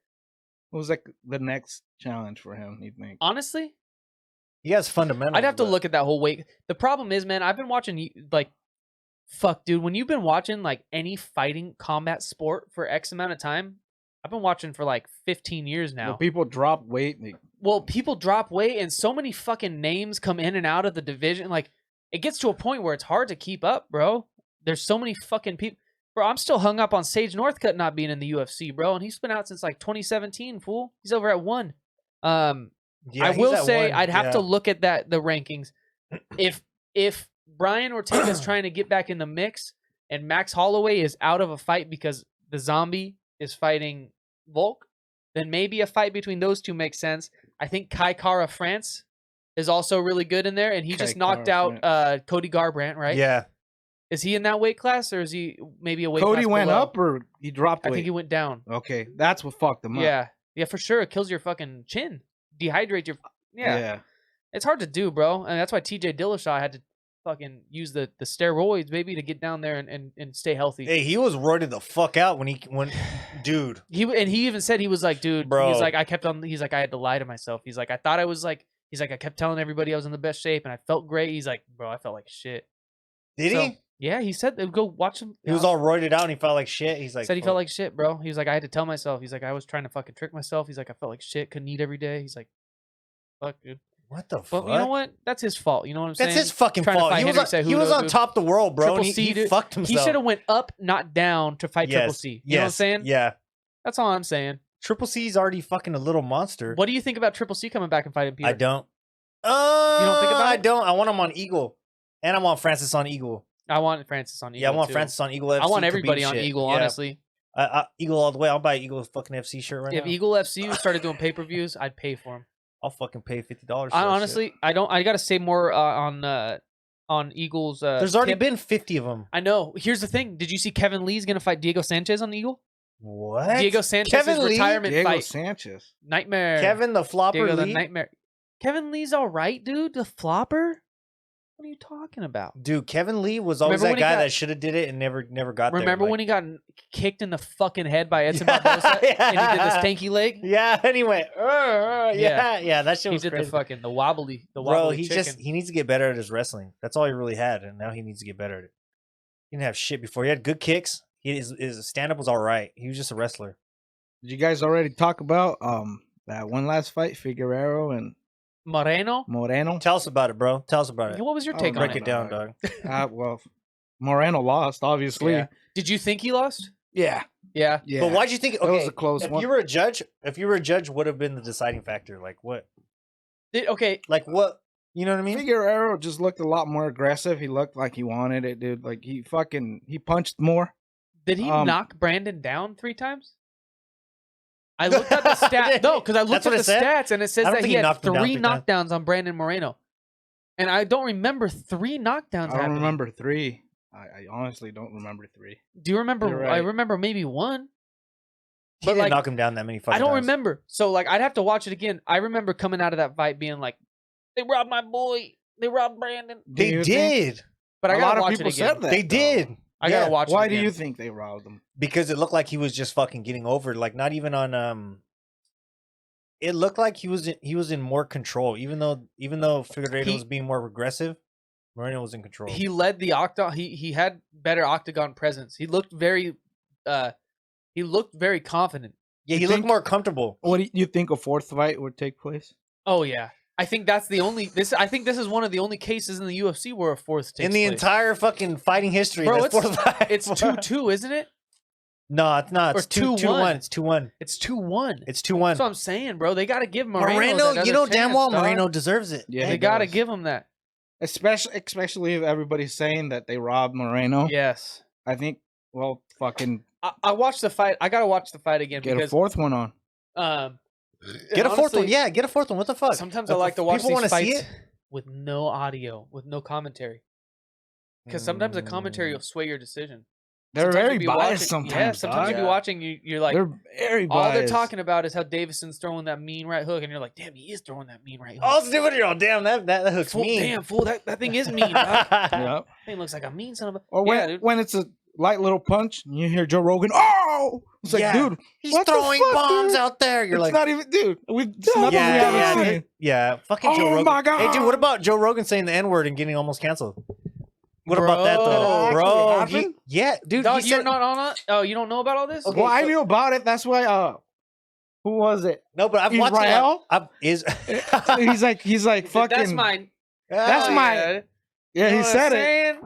What was like the next challenge for him, you think? Honestly, He has fundamentals. I'd have to but- look at that whole weight. The problem is, man, I've been watching like, fuck, dude. When you've been watching like any fighting combat sport for X amount of time, I've been watching for like 15 years now. Well, people drop weight. Well, people drop weight, and so many fucking names come in and out of the division. Like, it gets to a point where it's hard to keep up, bro. There's so many fucking people. Bro, I'm still hung up on Sage Northcutt not being in the UFC, bro, and he's been out since like 2017, fool. He's over at 1. Yeah, I he's will at say 1, I'd have yeah. to look at the rankings. If Brian Ortega is trying to get back in the mix and Max Holloway is out of a fight because the zombie is fighting Volk, then maybe a fight between those two makes sense. I think Kai Kara France is also really good in there, and he just knocked out Cody Garbrandt, right? Yeah. Is he in that weight class, or is he maybe a weight Cody class went below? up or he dropped weight? I think he went down. Okay, that's what fucked him up. Yeah, for sure. It kills your fucking chin, dehydrates your. Yeah, it's hard to do, bro, and that's why TJ Dillashaw had to fucking use the steroids, baby, to get down there and stay healthy. Hey, he was roided the fuck out when dude. He even said he was like, dude, Bro. he's like, I had to lie to myself. He's like, I thought I was like, he's like, I kept telling everybody I was in the best shape and I felt great. He's like, bro, I felt like shit. Did he? Yeah, he said, go watch him. He was all roided out and he felt like shit. He's like, said he felt like shit, bro. He was like, I had to tell myself. He's like, I was trying to fucking trick myself. He's like, I felt like shit, couldn't eat every day. He's like, fuck, dude. what the But fuck? you know what? That's his fault. You know what I'm saying? That's his fucking Trying to fault. fight He Henry was on Cejudo, top of the world, bro. Triple And C, he dude. fucked himself. He should have went up, not down, to fight Triple C. You know what I'm saying? Yeah. That's all I'm saying. Triple C's already fucking a little monster. What do you think about Triple C coming back and fighting Peter? I don't. You don't think about I it? don't. I want him on Eagle, and I want Francis on Eagle. I want Francis on Eagle. Yeah, I want too. Francis on Eagle FC. I want Khabib everybody on shit. Eagle, Yeah. honestly. Eagle all the way. I'll buy Eagle fucking FC shirt right If now. Eagle FC started doing pay-per-views, I'd pay for him. I'll fucking pay $50. I honestly, I got to say more on Eagle's. There's already been 50 of them. I know. Here's the thing. Did you see Kevin Lee's going to fight Diego Sanchez on Eagle? What? Diego Sanchez's Kevin Lee? retirement Diego fight. Sanchez. Nightmare. Kevin the Flopper Diego the Lee? Nightmare. Kevin Lee's all right, dude. The flopper. What are you talking about? Dude, Kevin Lee was always that guy that should have did it and never got there. Remember when he got kicked in the fucking head by Edson Barbosa and he did the stanky leg? Yeah, anyway. Yeah, that shit was crazy. He did the wobbly Bro, chicken. he needs to get better at his wrestling. That's all he really had, and now he needs to get better at it. He didn't have shit before. He had good kicks. His stand-up was all right. He was just a wrestler. Did you guys already talk about that one last fight, Figueroa and Moreno? Tell us about it, bro. Tell us about it. What was your take on Break it down, dog. Well, Moreno lost, obviously. Yeah. Did you think he lost? Yeah. Yeah. But why'd you think? Okay, it was a close one. If you were a judge, what would have been the deciding factor? Like what? Like what? You know what I mean? Figueroa just looked a lot more aggressive. He looked like he wanted it, dude. Like he punched more. Did he knock Brandon down 3 times? I looked at the stats. No, because I looked at the stats and it says that he had 3 knockdowns on Brandon Moreno. And I don't remember 3 knockdowns. I don't remember 3. I honestly don't remember 3. Do you remember? Right. I remember maybe 1. He didn't knock him down that many fucking times. I don't remember. So like I'd have to watch it again. I remember coming out of that fight being like, they robbed my boy. They robbed Brandon. They did. But I gotta watch it again. Said that, they did. I gotta watch it Why again. do you think they robbed him? Because it looked like he was just fucking getting over. Like not even on it looked like he was in more control. Even though Figueiredo was being more aggressive, Moreno was in control. He led the octagon. He had better octagon presence. He looked very confident. Yeah, he looked more comfortable. What do you think a 4th fight would take place? Oh yeah. I think that's the only I think this is one of the only cases in the UFC where a 4th takes in the place. entire fucking fighting history. Bro, it's 2-2, isn't it? No, it's not. It's 2-1. It's 2-1. It's 2-1. It's 2-1. That's what I'm saying, bro. They got to give Moreno. You know damn well Moreno deserves it. Yeah, they got to give him that. Especially if everybody's saying that they robbed Moreno. Yes. I think. Well, fucking. I watched the fight. I gotta watch the fight again. Get a 4th one on. Get a 4th one. Yeah, get a 4th one. What the fuck? Sometimes I like to watch these fights with no audio, with no commentary. Because sometimes the commentary will sway your decision. They're very biased sometimes. Yeah, sometimes you'll be watching, you're like, they're very biased. All they're talking about is how Davidson's throwing that mean right hook, and you're like, damn, he is throwing that mean right hook. Oh, Silverio, damn, that hook's mean. Damn, fool, that thing is mean. Yep. That thing looks like a mean son of a... Or when it's a light little punch, and you hear Joe Rogan, oh! It's like, dude, he's throwing bombs out there. You're like... It's not even, dude, it's nothing we haven't seen. Yeah, fucking Joe Rogan. Oh, my God. Hey, dude, what about Joe Rogan saying the N-word and getting almost canceled? What about that though, bro? Dude. Dog, you're not on it. Oh, you don't know about all this? Okay, well, I knew about it. That's why. Who was it? No, but I've watched it. He's like fucking. That's mine. That's my. Yeah, he said it.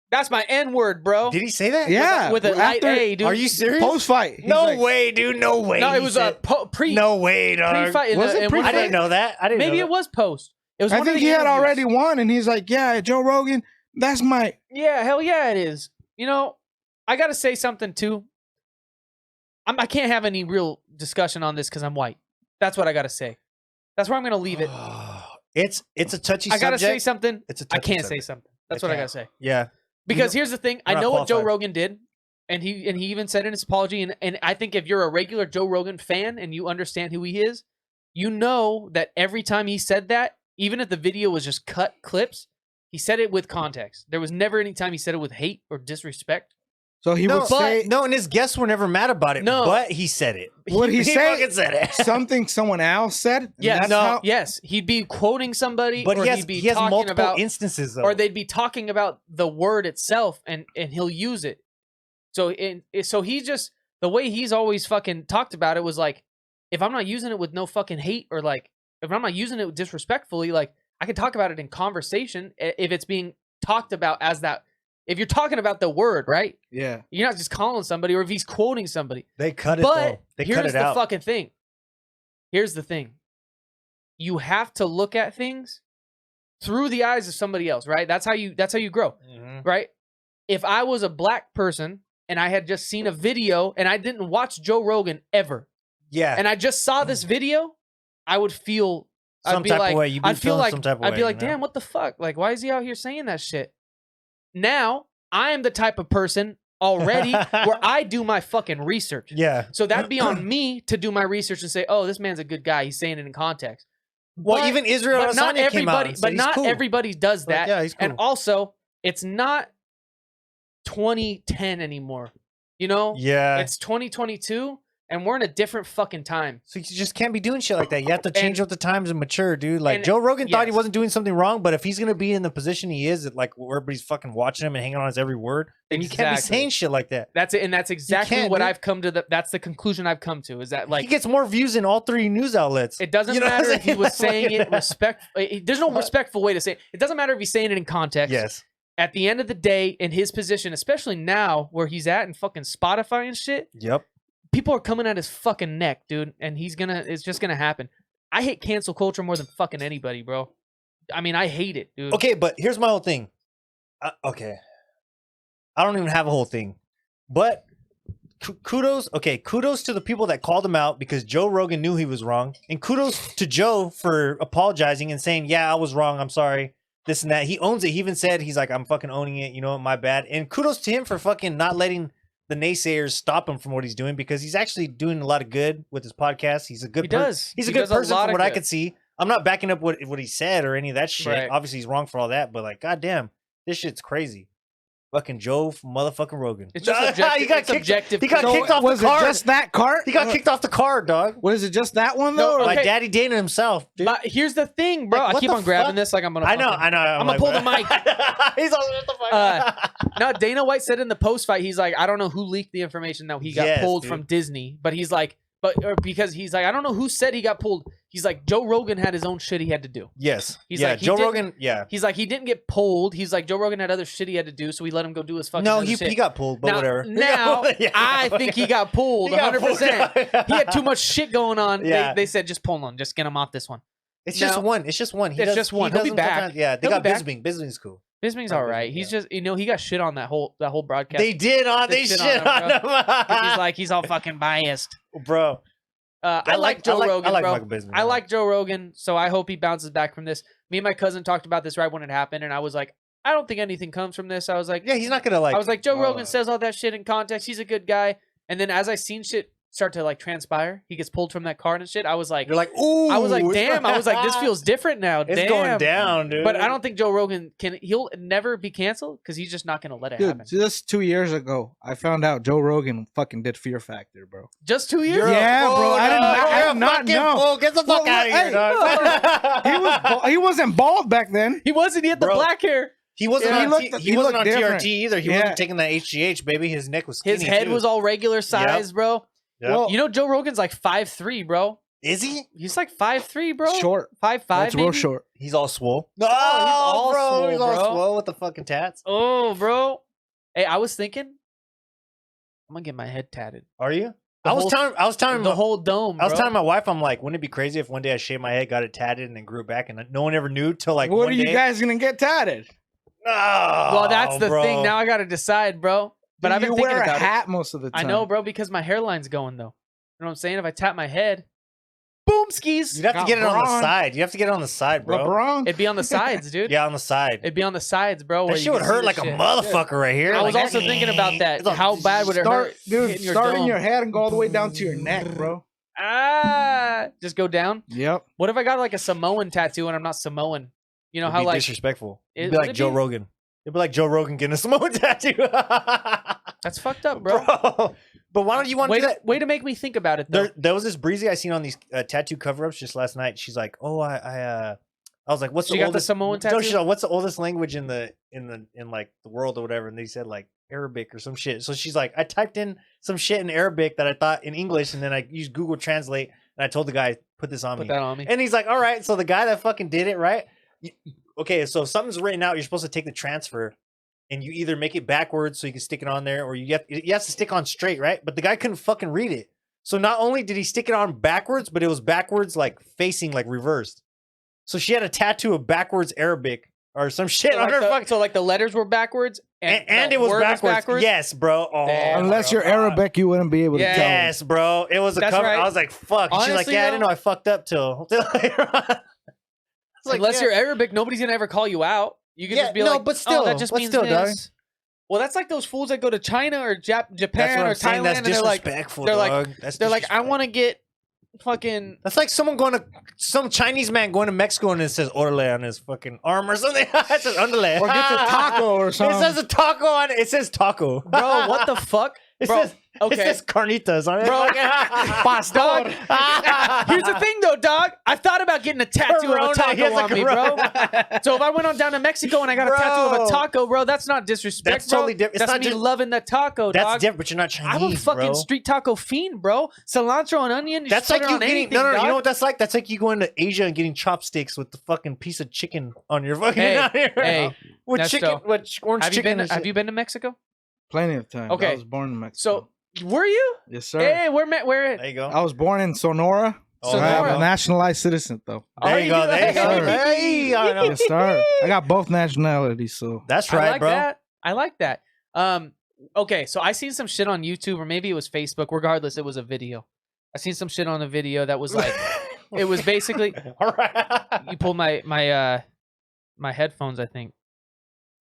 That's my N-word, bro. Did he say that? Yeah, with a light A, dude. Are you serious? Post fight. No way, dude. No way. No, it was a pre. No way, dog. Pre-fight. Was it pre? I didn't know that. Maybe it was post. It was. I think he had already won, and he's like, "Yeah, Joe Rogan." That's my... Yeah, hell yeah, it is. You know, I got to say something, too. I can't have any real discussion on this because I'm white. That's what I got to say. That's where I'm going to leave it. It's a touchy subject. I got to say something. I can't say subject. something. That's what I got to say. Yeah. Because here's the thing. I know what Joe Rogan did, and he even said in his apology, and I think if you're a regular Joe Rogan fan and you understand who he is, you know that every time he said that, even if the video was just cut clips, he said it with context. There was never any time he said it with hate or disrespect. So he would say... No, and his guests were never mad about it. No. But he said it. Would he say fucking said it. something someone else said? Yes. Yes. He'd be quoting somebody, but or he has multiple about, instances, though. or they'd be talking about the word itself, and he'll use it. So he just... The way he's always fucking talked about it was like, if I'm not using it with no fucking hate, or like, if I'm not using it disrespectfully, like, I can talk about it in conversation if it's being talked about as that. If you're talking about the word, right? Yeah. You're not just calling somebody, or if he's quoting somebody. They cut it, though. They cut it out. Here's the fucking thing. Here's the thing. You have to look at things through the eyes of somebody else, right? That's how you grow, right? If I was a black person and I had just seen a video and I didn't watch Joe Rogan ever, and I just saw this video, I would feel... I'd be like, damn, what the fuck? Like, why is he out here saying that shit? Now, I am the type of person already where I do my fucking research. Yeah. So that'd be on me to do my research and say, oh, this man's a good guy. He's saying it in context. Well, even Israel but not Adesanya came out everybody. and said But he's not cool. everybody does Like, that. yeah, he's cool. And also, it's not 2010 anymore. You know? Yeah. It's 2022, and we're in a different fucking time. So you just can't be doing shit like that. You have to change up the times and mature, dude. Like and- Joe Rogan thought he yes. wasn't doing something wrong, but if he's gonna be in the position he is, like where everybody's fucking watching him and hanging on his every word, then you can't be Exactly. saying shit like that. That's it, and that's exactly can't, what dude. I've come to. That's the conclusion I've come to. Is that like he gets more views in all 3 news outlets. it doesn't You know what matter I'm if he was saying? saying it respect. There's no respectful way to say it. It doesn't matter if he's saying it in context. Yes. At the end of the day, in his position, especially now where he's at in fucking Spotify and shit, Yep. people are coming at his fucking neck, dude, and it's just gonna happen. I hate cancel culture more than fucking anybody, bro. I mean, I hate it, dude. Okay, but here's my whole thing. Okay. I don't even have a whole thing. But kudos to the people that called him out because Joe Rogan knew he was wrong. And kudos to Joe for apologizing and saying, yeah, I was wrong. I'm sorry. This and that. He owns it. He even said, he's like, I'm fucking owning it. You know what? My bad. And kudos to him for fucking not letting the naysayers stop him from what he's doing because he's actually doing a lot of good with his podcast. He's a good He does. He's He a good does a person lot from of what I good. could see. I'm not backing up what he said or any of that shit. Right. Obviously, he's wrong for all that, but like, goddamn, this shit's crazy. Fucking Joe motherfucking Rogan. It's just objective. He got It's kicked- objective. he got So- kicked off Was the it card. just that cart? He got kicked off the card, dog. Was it just that one No, though? By okay. Daddy Dana himself, dude. But here's the thing, bro. Like, I what keep the on grabbing fuck? this like I'm gonna. I know. I'm I'm gonna pull the mic. He's all what the fuck. No, Dana White said in the post fight, he's like, I don't know who leaked the information that he got Yes, pulled dude. from Disney, but he's like, because he's like, I don't know who said he got pulled. He's like, Joe Rogan had his own shit he had to do. Yes. He's yeah, like, he Joe didn't- Rogan. Yeah. He's like, he didn't get pulled. He's like, Joe Rogan had other shit he had to do, so we let him go do his fucking. No, other shit. he got pulled, but now, whatever. Now, Yeah. I think he got pulled He got 100%. pulled. He had too much shit going on. Yeah. They said, just pull him, just get him off this one. It's just No. one. It's just one. It's just one. He He'll be does them back. sometimes. Yeah, they He'll got be back. Bisbing. Bisbing's cool. Bisbing's Not all right. Bisbing, He's yeah. just, he got shit on that whole broadcast. They did, huh? They shit shit on on him, him. 'Cause he's like, he's all fucking biased. Bro. I like Joe Rogan, I like bro. Michael Bisping. I like Joe Rogan, so I hope he bounces back from this. Me and my cousin talked about this right when it happened, and I was like, I don't think anything comes from this. I was like, Yeah, he's not gonna like. I was like, Joe Rogan says all that shit in context. He's a good guy. And then as I seen shit start to like transpire, he gets pulled from that card and shit. I was like, You're like, ooh. I was like, damn. I was like, this feels different now. It's damn. going down, dude. But I don't think Joe Rogan he'll never be canceled because he's just not gonna let it happen. Dude, just 2 years ago, I found out Joe Rogan fucking did Fear Factor, bro. Just 2 years? You're a Yeah, fool, bro, I did dog. not- I You're did a not fucking know. fool. Get the fuck Well, out of here, hey, dog. He wasn't bald back then. He wasn't. He had the Bro. black hair. He wasn't Yeah, on. he He wasn't looked on different. TRT either. He Yeah. wasn't taking that HGH, baby. His neck was skinny His head too. was all regular size, bro. Yep. Well, You know, Joe Rogan's like 5'3", bro. Is he? He's like 5'3", bro. short. 5'5". That's real maybe? short. He's all swole. No, all bro. swole, He's all bro. swole with the fucking tats. Oh, bro. Hey, I was thinking, I'm gonna get my head tatted. Are you? The I was whole- telling The whole dome. I was bro. telling my wife, I'm like, wouldn't it be crazy if one day I shaved my head, got it tatted, and then grew it back, and no one ever knew till like What one are you day? guys gonna get tatted? No, Well, that's the bro. thing. Now I gotta decide, bro. But Dude, I've been you thinking wear a about it. hat most of the I time. know, bro, because my hairline's going though. You know what I'm saying? If I tap my head, boom skis. You'd have to Got get it on the LeBron. side. You have to get it on the side, bro. LeBron. It'd be on the sides, dude. Yeah, on the side. It'd be on the sides, bro. where That you shit would can see hurt the like a shit. motherfucker right here. I was Like, also thinking about that. It's a- How bad would it hurt? Dude, hitting your start in dome? your head and go all the way down to your neck, bro. Just go down. Yep. What if I got like a Samoan tattoo and I'm not Samoan? You know It'd how be like disrespectful. It- It'd be would like it Joe be? Rogan. It'd be like Joe Rogan getting a Samoan tattoo. that's fucked up, bro. Bro. But why don't you want to Way do that? way to make me think about it though. There was this breezy I seen on these tattoo cover-ups just last night. She's like, "Oh, I was like, what's She the got the oldest Samoan No, she's tattoo? like, what's the oldest language in like the world or whatever?" And they said like Arabic or some shit. So she's like, I typed in some shit in Arabic that I thought in English, and then I used Google Translate, and I told the guy, put this on Put me. that on me. And he's like, all right. So the guy that fucking did it, right? Okay, so if something's written out, you're supposed to take the transfer, and you either make it backwards so you can stick it on there, or you have to stick on straight, right? But the guy couldn't fucking read it. So not only did he stick it on backwards, but it was backwards, like facing, like reversed. So she had a tattoo of backwards Arabic or some shit So on like, her the, fucking. so like the letters were backwards And the it was word backwards. Yes, bro. Oh, Damn. Unless you're bro. Arabic, you wouldn't be able to Yeah. tell. Yes, bro. It was a That's cover. right. I was like, fuck. And she's like, Honestly, yeah, I didn't though- know I fucked up till later on. It's like, Unless yeah. you're Arabic, nobody's gonna ever call you out. You could Yeah, just be no, like, but oh, still, that just but means still, dog. this. Well, that's like those fools that go to China or That's Japan what or I'm saying. Thailand, That's and they're like, disrespectful, they're like- dog. That's they're like, I disrespectful. want to get fucking. That's like some Chinese man going to Mexico and it says orale on his fucking arm or something. It says underlay. Or gets a taco or something. It says a taco on it. It says taco. Bro, what the fuck? It Bro, says it says carnitas on it. Bro, dog. Here's the thing, though, dog. I thought about getting a tattoo of a taco on me, bro. So if I went on down to Mexico and I got a tattoo of a taco, bro, that's not disrespect. That's totally different. That's me loving the taco, that's dog. That's different, but you're not Chinese, I'm a fucking bro. street taco fiend, bro. Cilantro and onion. That's like you getting no. Dog. You know what that's like? That's like you going to Asia and getting chopsticks with the fucking piece of chicken on your fucking. Hey, with chicken, with orange chicken. Have you been to Mexico? Plenty of times. Okay, I was born in Mexico. So. Were you? Yes, sir. Hey, where? There you go. I was born in Sonora. Sonora. I'm a nationalized citizen, though. There you go. There you go. Hey, yes, sir. I got both nationalities, so that's right, I like bro. That. I like that. Okay, so I seen some shit on YouTube, or maybe it was Facebook. Regardless, it was a video. I seen some shit on a video that was like, it was basically. All right. You pulled my headphones. I think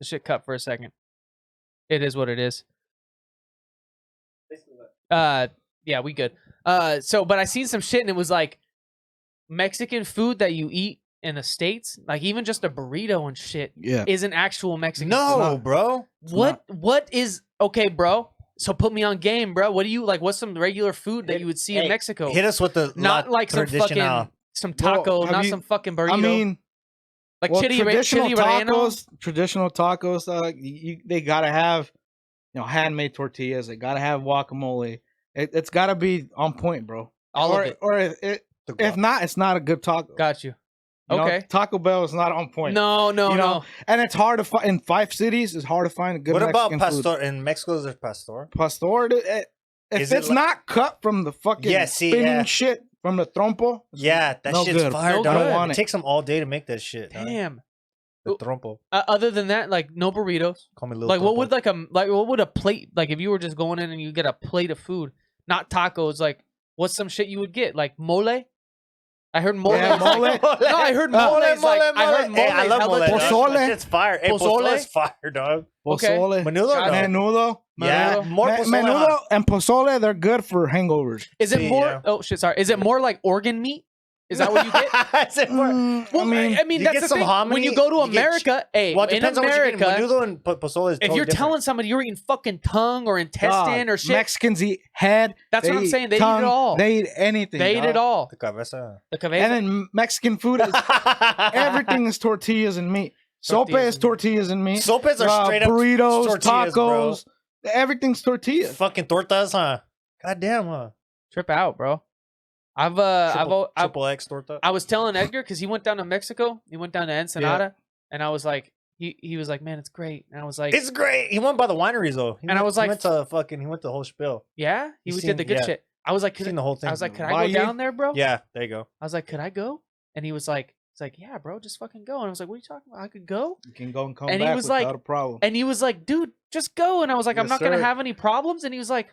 the shit cut for a second. It is what it is. Yeah, we good. But I seen some shit and it was like Mexican food that you eat in the States, like even just a burrito and shit, isn't actual Mexican food. No, bro. What is okay, bro? So put me on game, bro. What do you like? What's some regular food that you would see in Mexico? Hit us with the not like some fucking some taco, not some fucking burrito. I mean, like traditional tacos. They gotta have, handmade tortillas. They gotta have guacamole. It's gotta be on point, bro. All of it. Or if not, it's not a good taco. Got you. Okay. Taco Bell is not on point. No. And it's hard to find in 5 cities. It's hard to find a good. What Mexican about pastor? Food. In Mexico, there's pastor. Pastor. If it's not cut from the fucking spinning shit from the trompo. Yeah, that shit's good. fire. I don't want it. Takes them all day to make that shit. Damn. The trompo. Other than that, like no burritos. Call me little. Like what would a plate like if you were just going in and you get a plate of food, not tacos? Like what's some shit you would get? Like mole. I heard mole. Yeah, mole. No, I heard mole. I heard mole. Hey, I love mole. Pozole. It's fire. Hey, pozole is fire, dog. Pozole. Menudo. Yeah, more pozole. Menudo and pozole, they're good for hangovers. Is it more? Yeah. Oh shit! Sorry. Is it more like organ meat? Is that what you get? Is it more? Well, I mean that's the thing. Hominy, when you go to America, well, it depends in America, on what you're getting. Menudo and pozole is if you're telling somebody you're eating fucking tongue or intestine or shit, Mexicans eat head. That's what I'm saying. They eat it all. They eat anything. They eat it all. The cabeza. And then Mexican food is everything is tortillas and meat. Sope is tortillas and meat. Sopes are straight up burritos, tortillas, tacos. Bro. Everything's tortillas. Fucking tortas, huh? Goddamn, huh? Trip out, bro. Triple X torta. I was telling Edgar because he went down to Mexico. He went down to Ensenada, and I was like, he was like, man, it's great. And I was like, it's great. He went by the wineries though. He went the whole spiel. Yeah, he did the good shit. I was like, seen the whole thing. I was like, could I go down there, bro? Yeah, there you go. I was like, could I go? And he was like, yeah, bro, just fucking go. And I was like, what are you talking about? I could go. You can go and come back without a problem. And he was like, dude, just go. And I was like, I'm not gonna have any problems. And he was like,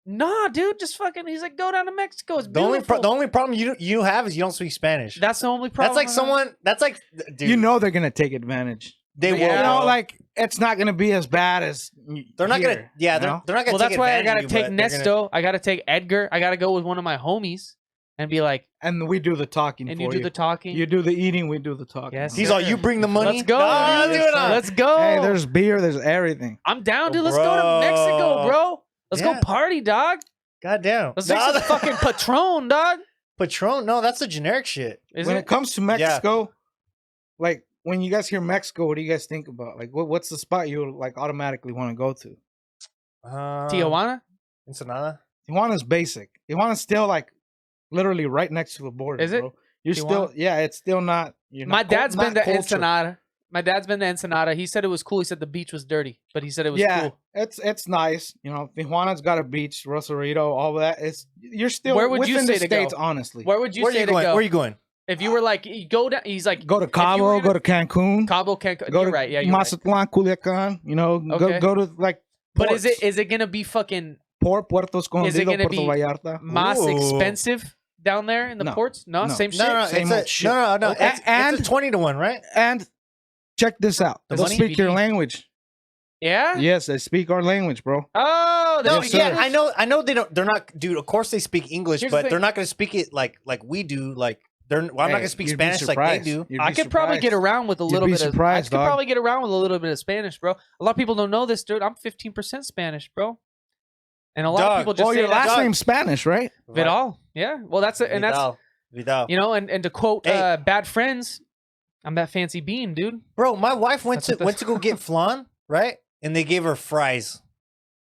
nah, dude, just fucking. He's like, go down to Mexico. It's beautiful. The only problem you have is you don't speak Spanish. That's the only problem. That's like dude. They're gonna take advantage. They will. Like it's not gonna be as bad as they're not gonna. Yeah, they're not gonna. Well, that's why I gotta take Nesto. I gotta take Edgar. I gotta go with one of my homies and be like. And we do the talking. And you do the talking. You do the eating. We do the talking. Yes. He's all you bring the money. Let's go. Let's go. Hey, there's beer. There's everything. I'm down, dude. Let's go to Mexico, bro. Let's go party, dog. Goddamn. Let's drink some fucking Patron, dog. Patron? No, that's the generic shit. When it comes to Mexico, like when you guys hear Mexico, what do you guys think about? Like, what's the spot you like automatically want to go to? Tijuana? Ensenada? Tijuana's basic. Tijuana's still like literally right next to the border. Is it? Bro. You're Tijuana? It's still not. My dad's been to Ensenada. My dad's been to Ensenada. He said it was cool. He said the beach was dirty, but he said it was cool. It's nice. Tijuana's got a beach, Rosarito, all that. You're still where would you say the States, to go? Honestly. Where would you say to go? Where are you going? If you were like, you go down, he's like, go to Cabo, go to Cancun. Cabo, Cancun. Go you're to right. Yeah, Mazatlan, Culiacan. Go to like. But is it gonna be fucking Puerto Escondido, Puerto Vallarta? Más expensive down there in the ports? No, same shit. Same old shit. No. It's a 20 to 1, right? And check this out. They'll speak your language. Yeah. Yes, they speak our language, bro. Oh, No, Yes, yeah, sir. I know they don't. They're not, dude. Of course they speak English, Here's the but thing. they're not gonna speak it like we do. Like they're. Well, I'm not gonna speak You'd be Spanish like they surprised. do. You'd I be could probably get surprised. around with a You'd little be bit surprised, of. I could dog. probably get around with a little bit of Spanish, bro. A lot of people don't know this, dude. I'm 15% Spanish, bro. And a lot Dog. of people just Oh, say your last dog. name's Spanish, right? Vidal. Yeah. Well, that's it, and that's Vidal. you know, and to quote Hey. Bad Friends, I'm that fancy bean, dude. Bro, my wife went That's what to go get flan, right? And they gave her fries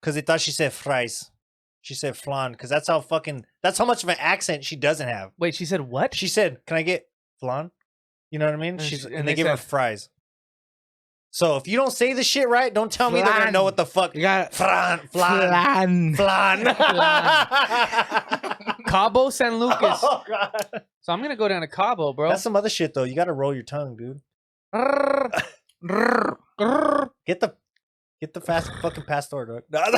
because they thought she said fries. She said flan because that's how much of an accent she doesn't have. Wait, she said what? She said, "Can I get flan?" You know what I mean? And She's she- and and they they give her said- fries. So if you don't say the shit right, don't tell me they're gonna Flan. know what the fuck. You got Flan. flan. Cabo San Lucas. Oh, God. So I'm gonna go down to Cabo, bro. That's some other shit though. You got to roll your tongue, dude. Get the fast fucking pastor, dog.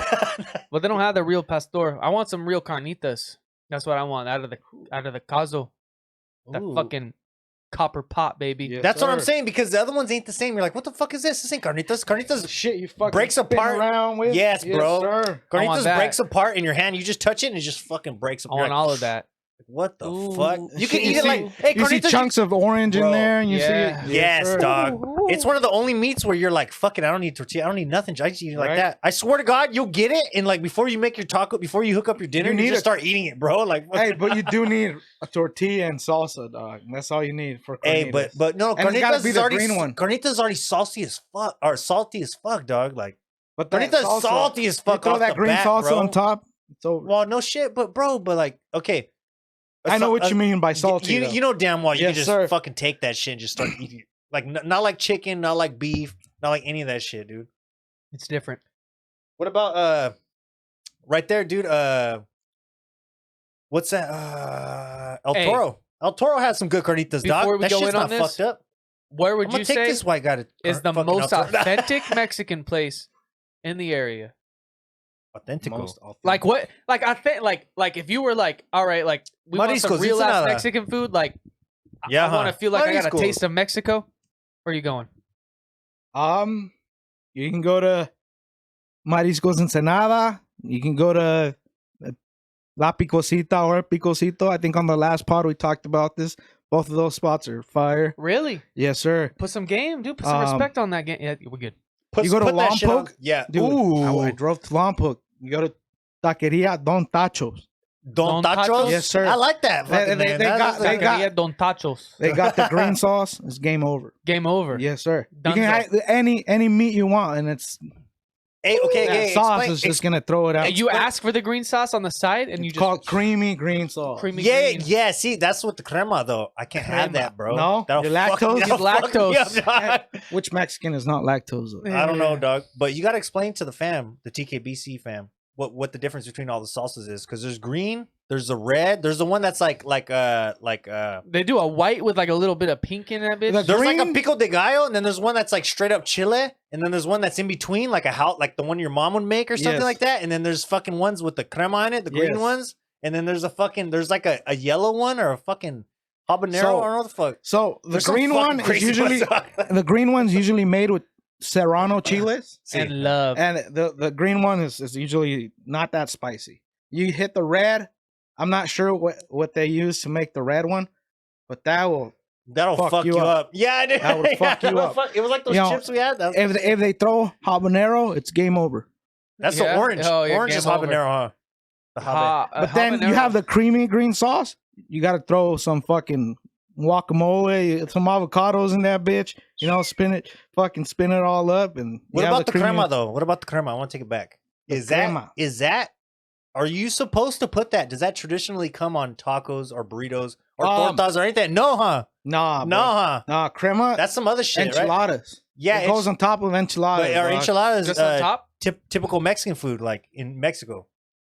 But they don't have the real pastor. I want some real carnitas. That's what I want out of the cazo. That Ooh. fucking copper pot, baby. Yes, That's what I'm sir. saying because the other ones ain't the same. You're like, what the fuck is this? This ain't carnitas. Carnitas, Shit, you fucking breaks spin apart. around with. Yes, bro. Sir. I want carnitas that. breaks apart in your hand. You just touch it and it just fucking breaks I apart. want all of that. What the Ooh. fuck? You can Shit, eat it like, hey, You see carnitas. chunks of orange in Bro, there, and you yeah. see it. Yes, sir. dog. It's one of the only meats where you're like, fuck it, I don't need tortilla. I don't need nothing. I just eat it like Right. that. I swear to God, you'll get it. And like before you make your taco, before you hook up your dinner, You you, need just it. start eating it, bro. Like, Hey, but you do need a tortilla and salsa, dog. That's all you need for carnitas. hey, but no, And it's gotta carnitas be is the already green one. Carnitas already salty as fuck, or salty as fuck, dog. Like but that carnitas salsa, salty as you fuck. throw off that the green bat, salsa bro. on top. It's over. Well, no shit, but like, okay. I know what you mean by salty. though. You know damn well you Yes, can just sir. fucking take that shit and just start eating it. Like not like chicken, not like beef, not like any of that shit, dude. It's different. What about right there, dude? What's that? El Hey. Toro. El Toro has some good carnitas, dog. Before we That go shit's in on not this, fucked up. Where would I'm gonna you take say this white guy to is the fucking most El Toro. authentic Mexican place in the area? Authentico. Most authentic. Like what? Like I think like if you were like, all right, like we want some Mariscos, real ass ensalada. Mexican food, like Yeah, I want to huh? feel like I got a Mariscos. taste of Mexico. Where are you going? You can go to Mariscos Ensenada. You can go to La Picosita or Picosito. I think on the last pod we talked about this. Both of those spots are fire. Really? Yes, sir. Put some game, dude. Put some respect on that game. Yeah, we're good. Put, You go to put that shit on- Lompoc? Yeah. Dude, Ooh. I drove to Lompoc. You go to Taqueria Don Tachos. Don Don Tachos? Tachos? Yes, sir. I like that. They- fucking they- man. they That got- is they like- got- Taqueria Don Tachos. They got the green sauce. It's game over. Game over. Yes, sir. You Dunzo. can have any meat you want, and it's Hey, okay, that hey, sauce explain- is just gonna throw it out. And you ask for the green sauce on the side, and you It's just called creamy green sauce. creamy Yeah, green. yeah. See, that's what the crema though. I can't have Crema. that, bro. No? That'll You're fuck- lactose? that'll You're fuck me up, lactose. dog. Which Mexican is not lactose? Though? I don't know, dog. But you got to explain to the fam, the TKBC fam, what the difference between all the salsas is. Because there's green, there's the red, there's the one that's like They do a white with like a little bit of pink in that bitch. The there's like a green? pico de gallo, and then there's one that's like straight up chile, and then there's one that's in between, like like the one your mom would make or something Yes. like that. And then there's fucking ones with the crema in it, the green Yes. ones, and then there's there's like a yellow one or a fucking habanero. So- I don't know what the fuck. So the There's some green fucking one is crazy usually ones, dog. the green one's usually made with serrano chiles, See. and love. and the green one is usually not that spicy. You hit the red. I'm not sure what they use to make the red one, but that will. That'll fuck fuck you you up. up. Yeah, dude. That would fuck you That'll up. It was like those You know, chips we had. If they throw habanero, it's game over. That's Yeah? the orange. Oh, yeah, Orange is game over. habanero, huh? The habanero. But then you have the creamy green sauce. You got to throw some fucking guacamole, some avocados in that bitch. You know, spin it all up. And you What have about the creamy- crema though? What about the crema? I want to take it back. The Is crema. that? Are you supposed to put that? Does that traditionally come on tacos or burritos or Um, tortas or anything? No, huh? Nah, No, bro. huh? Nah, crema. That's some other shit, right? enchiladas. Yeah, it goes on top of enchiladas. but are dog. enchiladas just on top. typical Mexican food, like in Mexico?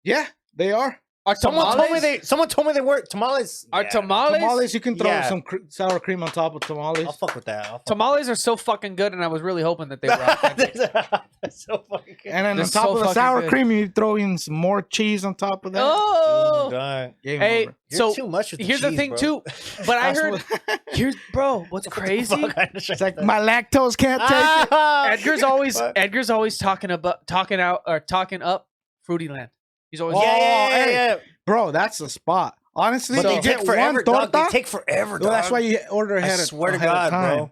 Yeah, they are. Are tamales? Someone told me they were tamales. Are tamales? Tamales, you can throw Yeah. some sour cream on top of tamales. I'll fuck with that. Tamales are so fucking good, and I was really hoping that they were authentic. That's so fucking good. And then They're on top so of the fucking sour good. cream, you throw in some more cheese on top of that. Oh, Dude, dog. Game hey, over. You're so too much with the here's cheese, the thing bro. too. But I That's heard what- here's what's crazy. It's like my lactose can't take it. Edgar's always talking up Fruity Land. He's always Yeah. Bro, that's the spot. Honestly, But they you take get forever, one dog. They torta. take forever, Well, dog. that's why you order ahead I of swear to ahead of God, time. bro.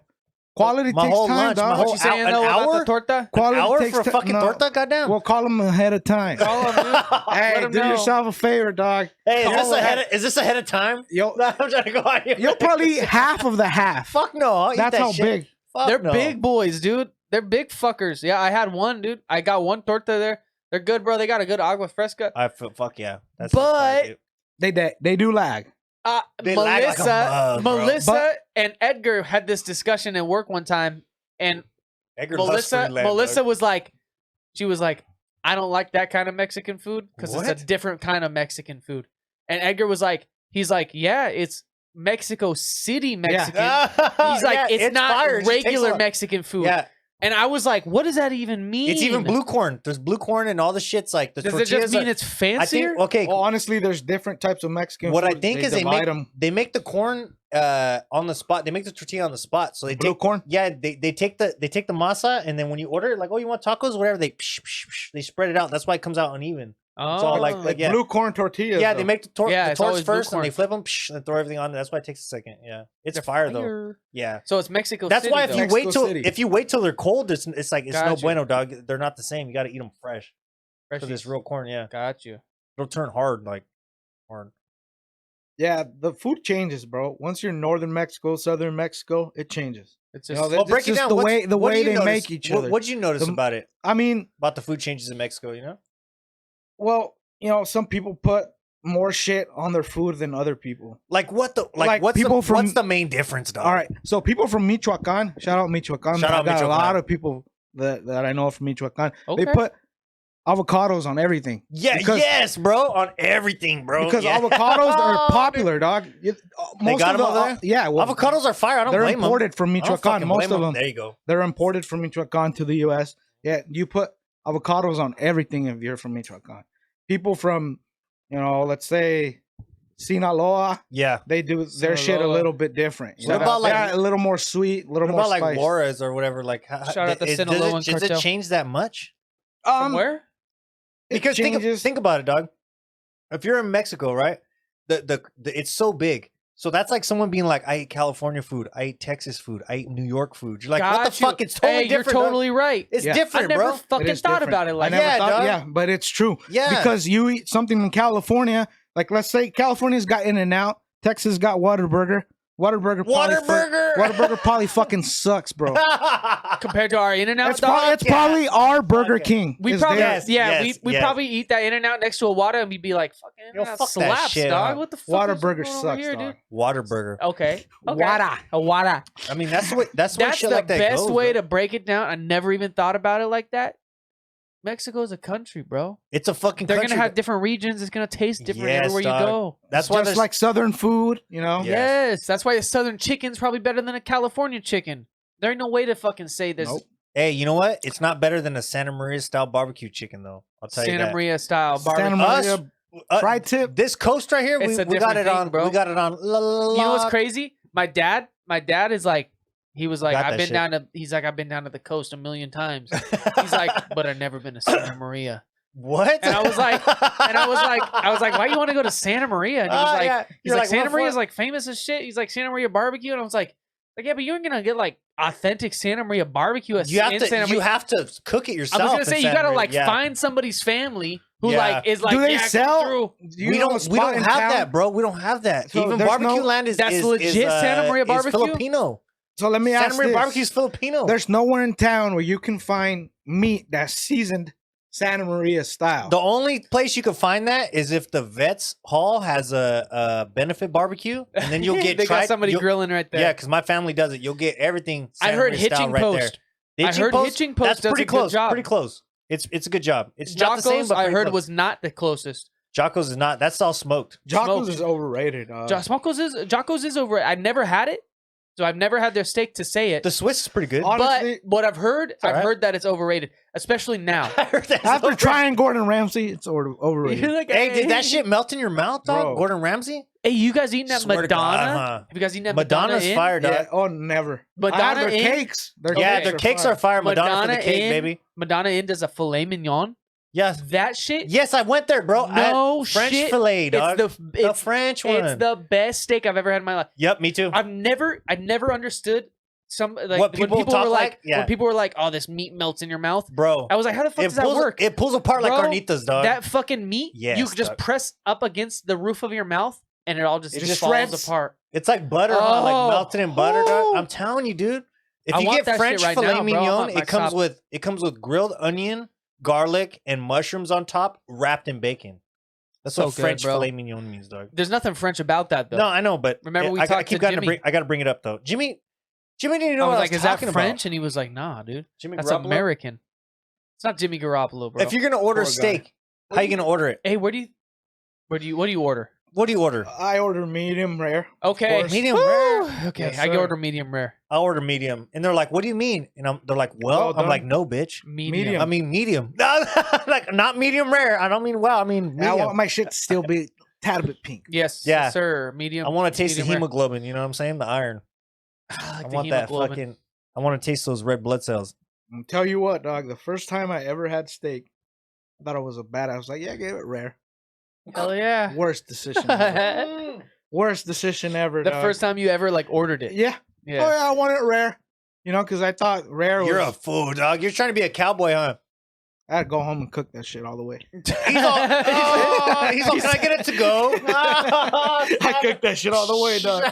Quality My takes whole time, lunch, my dog. whole What you saying an though about hour? the torta? Quality An hour takes for a fucking torta? Goddamn. We'll call them ahead of time. Call him, dude. Hey, Let 'em do know. yourself a favor, dog. Hey, Call is this ahead of time? You'll, I'm trying to go on here. you'll probably eat half of the half. Fuck no. I'll eat That's that how shit. big. Fuck They're no. big boys, dude. They're big fuckers. Yeah, I had one, dude. I got one torta there. They're good, bro. They got a good agua fresca. Fuck yeah. That's But- They do lag. They lag like a bug, bro. Melissa and Edgar had this discussion at work one time, and Edgar loves Melissa Fruity Land, was like, I don't like that kind of Mexican food because it's a What? different kind of Mexican food. And Edgar was like, yeah, it's Mexico City Mexican. dog. He's like, Yeah, it's not fire. It just takes regular a lot. Mexican food. Yeah, And I was like, what does that even mean? it's even blue corn. There's blue corn and all the shit's like the Does it tortillas. just mean are- it's I fancier? think okay. Well, honestly, there's different types of Mexican What I food. think is they divide make them. they make the corn on the spot. They make the tortilla on the spot. So they Blue take corn. yeah they take the masa, and then when you order it, like, oh, you want tacos, whatever, they spread it out. That's why it comes out uneven. Oh, It's all like Like yeah. blue corn tortillas. Yeah, though. they make the, Yeah, the it's torch always blue first, and they corn. flip them and throw everything on. That's why it takes a second. Yeah, it's They're fire though. fire. Yeah, So it's Mexico that's City, why if though. you Mexico wait till City. they're cold, it's like it's no Gotcha. bueno, dog. They're not the same. You got to eat them fresh. Freshies. So this real corn, yeah, Got you. it'll turn hard, like hard. Yeah, the food changes, bro. Once you're northern Mexico, southern Mexico, it changes. It's You just know, Well, It's break it just down. the What's- way- the what do way you they notice? make each other. What'd you notice The- about it? I mean, About the food changes in Mexico? You know? well, some people put more shit on their food than other people. Like what the Like what's people the what's from- the main difference, dog? All right, so people from Michoacan, shout out Michoacan. Shout out I got Michoacan. a lot of people that I know from Michoacan. Okay. They put avocados on everything. Yeah, Because- yes, bro, on everything, bro. Because yeah. avocados are popular, dog. Most got of 'em over there? Yeah, well, Avocados are fire. I don't they're blame them. imported from Michoacan. Most of them. There you go. They're imported from Michoacan to the U.S. Yeah, you put avocados on everything if you're from Michoacan. People from, let's say Sinaloa, Yeah. they do their shit a Sinaloa. little bit different. What about, like- a little more sweet, a little What more about like spice? Laura's or whatever? Like, Shout out the does Sinaloan does it cartel. change that much? From where? It Because changes. think about it, dog. If you're in Mexico, right? The it's so big. So that's like someone being like, I eat California food, I eat Texas food, I eat New York food. You're like, what the Got you. fuck? It's totally Hey, different. you're dog. totally right. It's Yeah. I different, never bro. fucking It is thought different. about it I like never that. Yeah, thought, dog. yeah, but it's true. Yeah. Because you eat something in California, like let's say California's got In-N-Out, Texas got Whataburger. Whataburger probably fucking sucks, bro. Compared to our In-N-Out, It's dog. probably our Burger Okay. King. We is probably, theirs. Yes, we yes. probably eat that In-N-Out next to a water and we'd be like, fucking Yo, In-N-Out fuck that slaps, shit, dog. huh? What the fuck is Whataburger going on sucks, over here, dog. dude? Waterburger. Okay. Whata. A water. I mean, that's the way That's shit the like that best goes, way bro. to break it down. I never even thought about it like that. Mexico's a country, bro. It's a fucking. They're country gonna have different regions. It's gonna taste different Yes, everywhere dog. you go. That's It's why just there's like Southern food, Yeah. Yes, that's why a Southern chicken's probably better than a California chicken. There ain't no way to fucking say this Nope. Hey, you know what? It's not better than a Santa Maria style barbecue chicken, though. I'll tell you Santa that. Maria style Santa barbecue. Maria fried tip. This coast right here, It's a we got different it thing, on. bro. We got it on. You know what's crazy? My dad is like, he was like, Got I've that been shit. down to. He's like, I've been down to the coast a million times. He's like, but I've never been to Santa Maria. what? And I was like, why you want to go to Santa Maria? And he was like, yeah. he's You're like, Santa what Maria's for? like famous as shit. He's like Santa Maria barbecue, and I was like, yeah, but you ain't gonna get like authentic Santa Maria barbecue. you have in to. Santa You Maria. have to cook it yourself. I was gonna in say you Santa gotta Maria. like Yeah. find somebody's family who Yeah. like is like, Do they yeah, come sell? through. You We know a don't. We spot don't in have town? that, bro. We don't have that. So Even there's barbecue no- land is That's is, legit Santa Maria is barbecue? Filipino. So let me ask Santa Maria this. barbecue is Filipino. There's nowhere in town where you can find meat that's seasoned Santa Maria style. The only place you can find that is if the Vets Hall has a benefit barbecue, and then you'll get they got somebody you'll- grilling right there. Yeah, because my family does it. You'll get everything. I Santa heard Maria style Hitching right Post. There. I heard Hitching Post That's does pretty a good close. job. Pretty close. It's a good job. It's not the same, Jocko's, but I pretty heard close. was not the closest. Jocko's is not. That's all smoked. Jocko's is overrated. Jocko's is over. I never had it, so I've never had their steak to say it. The Swiss is pretty good. Honestly, But what I've heard right. that it's overrated, especially now. I heard that's after overrated. trying Gordon Ramsay, it's overrated. You're like, Hey, did that shit melt in your mouth, dog? Bro. Gordon Ramsay? Hey, you guys eating that Swear to God, Madonna? huh? Have you guys eaten that Madonna's Madonna fire, dog. Yeah. Oh, never. Madonna their in? cakes. Their Yeah, their cakes are fire. Madonna for the cake, baby. Madonna in does a filet mignon. Yes. That shit. Yes, I went there, bro. No French shit. filet, dog. It's the French one. It's the best steak I've ever had in my life. Yep, me too. I never understood some like What people when people talk were like, like? Yeah. when people were like, "Oh, this meat melts in your mouth." Bro, I was like, "How the fuck does that pulls, work?" It pulls apart like Bro, carnitas, dog. That fucking meat, Yes, you just dog. press up against the roof of your mouth, and it all just, It just falls shreds. apart. It's like butter, huh? Like Oh. melted in butter, dog. Oh. I'm telling you, dude. If I you want get that French shit right filet now, bro. I mignon, want my it comes stop. with grilled onion, garlic, and mushrooms on top, wrapped in bacon. That's So what good, French bro. filet mignon means, dog. Their There's nothing French about that though. No, I know, but Remember we I talked keep to gotta Jimmy. I gotta bring it up though. Jimmy didn't know I was what like, I was "Is that talking French?" about. And he was like, "Nah, dude, Jimmy that's Garoppolo? American. It's not Jimmy Garoppolo, bro." If you're gonna order Poor guy. steak, how you gonna order it? Hey, what do you order? What do you order? I order medium rare. Okay, course. Medium Woo! rare. Okay, Yes, I can sir. order medium rare. I order medium, and they're like, "What do you mean?" And they're like, Well "Well," I'm done. like, "No, bitch. Medium. I mean medium. Like not medium rare. I don't mean well. I mean I medium. want my shit to still be tad bit pink. Yes, Yeah. sir. Medium. I want to taste the medium rare. hemoglobin. You know what I'm saying? The iron. I like I the want that hemoglobin. fucking. I want to taste those red blood cells. I'll tell you what, dog. The first time I ever had steak, I thought it was a bad. I was like, yeah, I gave it rare. Hell yeah. Worst decision ever. the Worst decision ever. dog. first time you ever like ordered it. Yeah. Yeah. Oh yeah, I want it rare. You know, because I thought rare was. You're a fool, dog. You're trying to be a cowboy, huh? I had to go home and cook that shit all the way. He's all. Can I get it to go? I cooked that shit all the way, dog.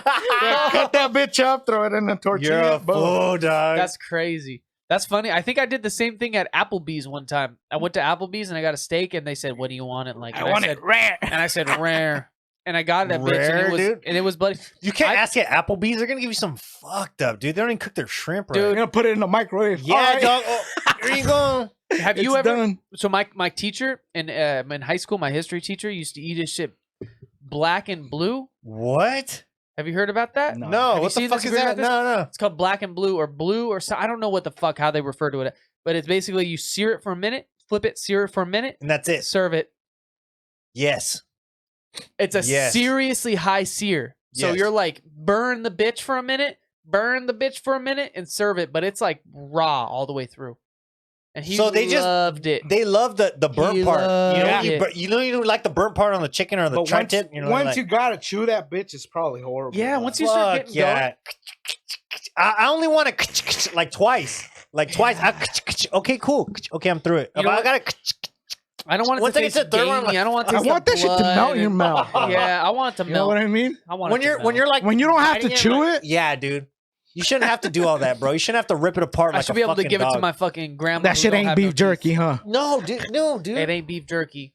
Yeah, cut that bitch up, throw it in the tortilla. You're a boom. fool, dog. That's crazy. That's funny. I think I did the same thing at Applebee's one time. I went to Applebee's and I got a steak, and they said, "What do you want it like?" I And want said, it rare. And I said, "Rare." And I got that bitch, Rare, and dude? it was bloody. You can't I- ask at Applebee's. They're gonna give you some fucked up, dude. They don't even cook their shrimp right. You're gonna put it in the microwave. Yeah, All right. dog. Oh, here you go. Have It's you ever? done. So my teacher in high school, my history teacher used to eat his shit black and blue. What? Have you heard about that? No. No. Have you What the seen fuck this? is Have you heard that? about this? No. It's called black and blue or so. I don't know what the fuck how they refer to it, but it's basically you sear it for a minute, flip it, sear it for a minute, And that's it. serve it. Yes. It's a Yes. seriously high sear. So Yes. you're like burn the bitch for a minute, and serve it, but it's like raw all the way through. And he So they just- loved it. They love the burnt He part. You know, loved it. you know, you like the burnt part on the chicken or the But tri-tip. You know, once like, you gotta chew that bitch, it's probably horrible. Yeah, dog. once you start fuck getting yeah. I only want to like twice. Like twice. Okay, cool. Okay, I'm through it. You know I what? got to. I don't want it Once to I get taste to the third one, I'm gamey. I don't want to I taste want the that shit to blood melt in your and- mouth. Yeah, I want it to You know melt. what I mean? I want When it to melt. you're like When you don't have to biting chew like- it? Yeah, dude. You shouldn't have to do all that, bro. You shouldn't have to rip it apart I like should a be able to fucking give it to dog. my fucking grandma. That who shit don't ain't have no beef jerky, teeth. huh? No, dude. It ain't beef jerky.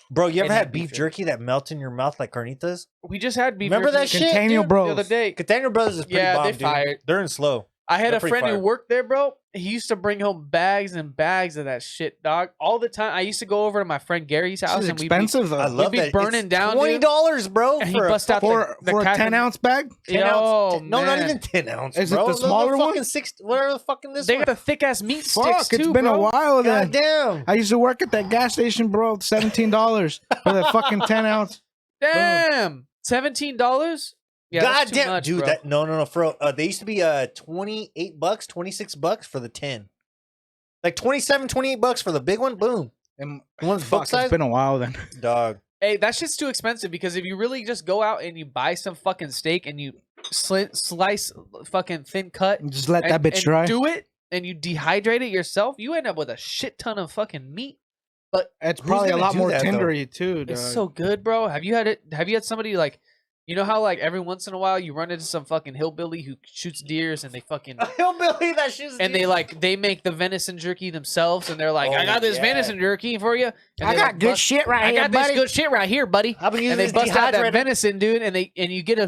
Bro, you It ever ain't had beef beef jerky that melts in your mouth like carnitas? We just had beef Remember jerky that shit, Container dude? Bros. the other day. Container Brothers is pretty Yeah, bomb, they dude. fired. They're in slow. I had They're a pretty friend who fire. worked there, bro. He used to bring home bags and bags of that shit, dog, all the time. I used to go over to my friend Gary's house, This is and expensive, I though. love be that. burning It's down, dude. $20, bro, And he for a bust out For the a cash 10-ounce bag? 10 ounce. Oh, No, not man. even 10 ounce. Is it bro. the smaller one? Fucking 6, whatever the fucking this They one. got the thick ass meat Fuck, sticks too, it's been bro. a while then. God damn. I used to work at that gas station, bro. $17 for that fucking 10-ounce. Damn, $17. Yeah, God that's too damn, much, dude. bro. That no, bro. They used to be $28, $26 for the 10. Like 27, $28 for the big one. Boom. And The one's fuck, book size. it's been a while then. Dog. Hey, that shit's too expensive because if you really just go out and you buy some fucking steak and you slice fucking thin cut And just let and, that bitch and dry. do it and you dehydrate it yourself, you end up with a shit ton of fucking meat. But It's Who's probably a gonna lot do more that, though? tendery too. it's dog. so good, bro. Have you had it? Have you had somebody like, you know how like every once in a while you run into some fucking hillbilly who shoots deers and they fucking Hillbilly, that shit's and they make the venison jerky themselves and they're like, Oh, I got this yeah. venison jerky for you. And I they, got like, good bust- shit right I here, got this buddy. good shit right here, buddy. I've been using And they this bust out that dehydrated. venison, dude, and you get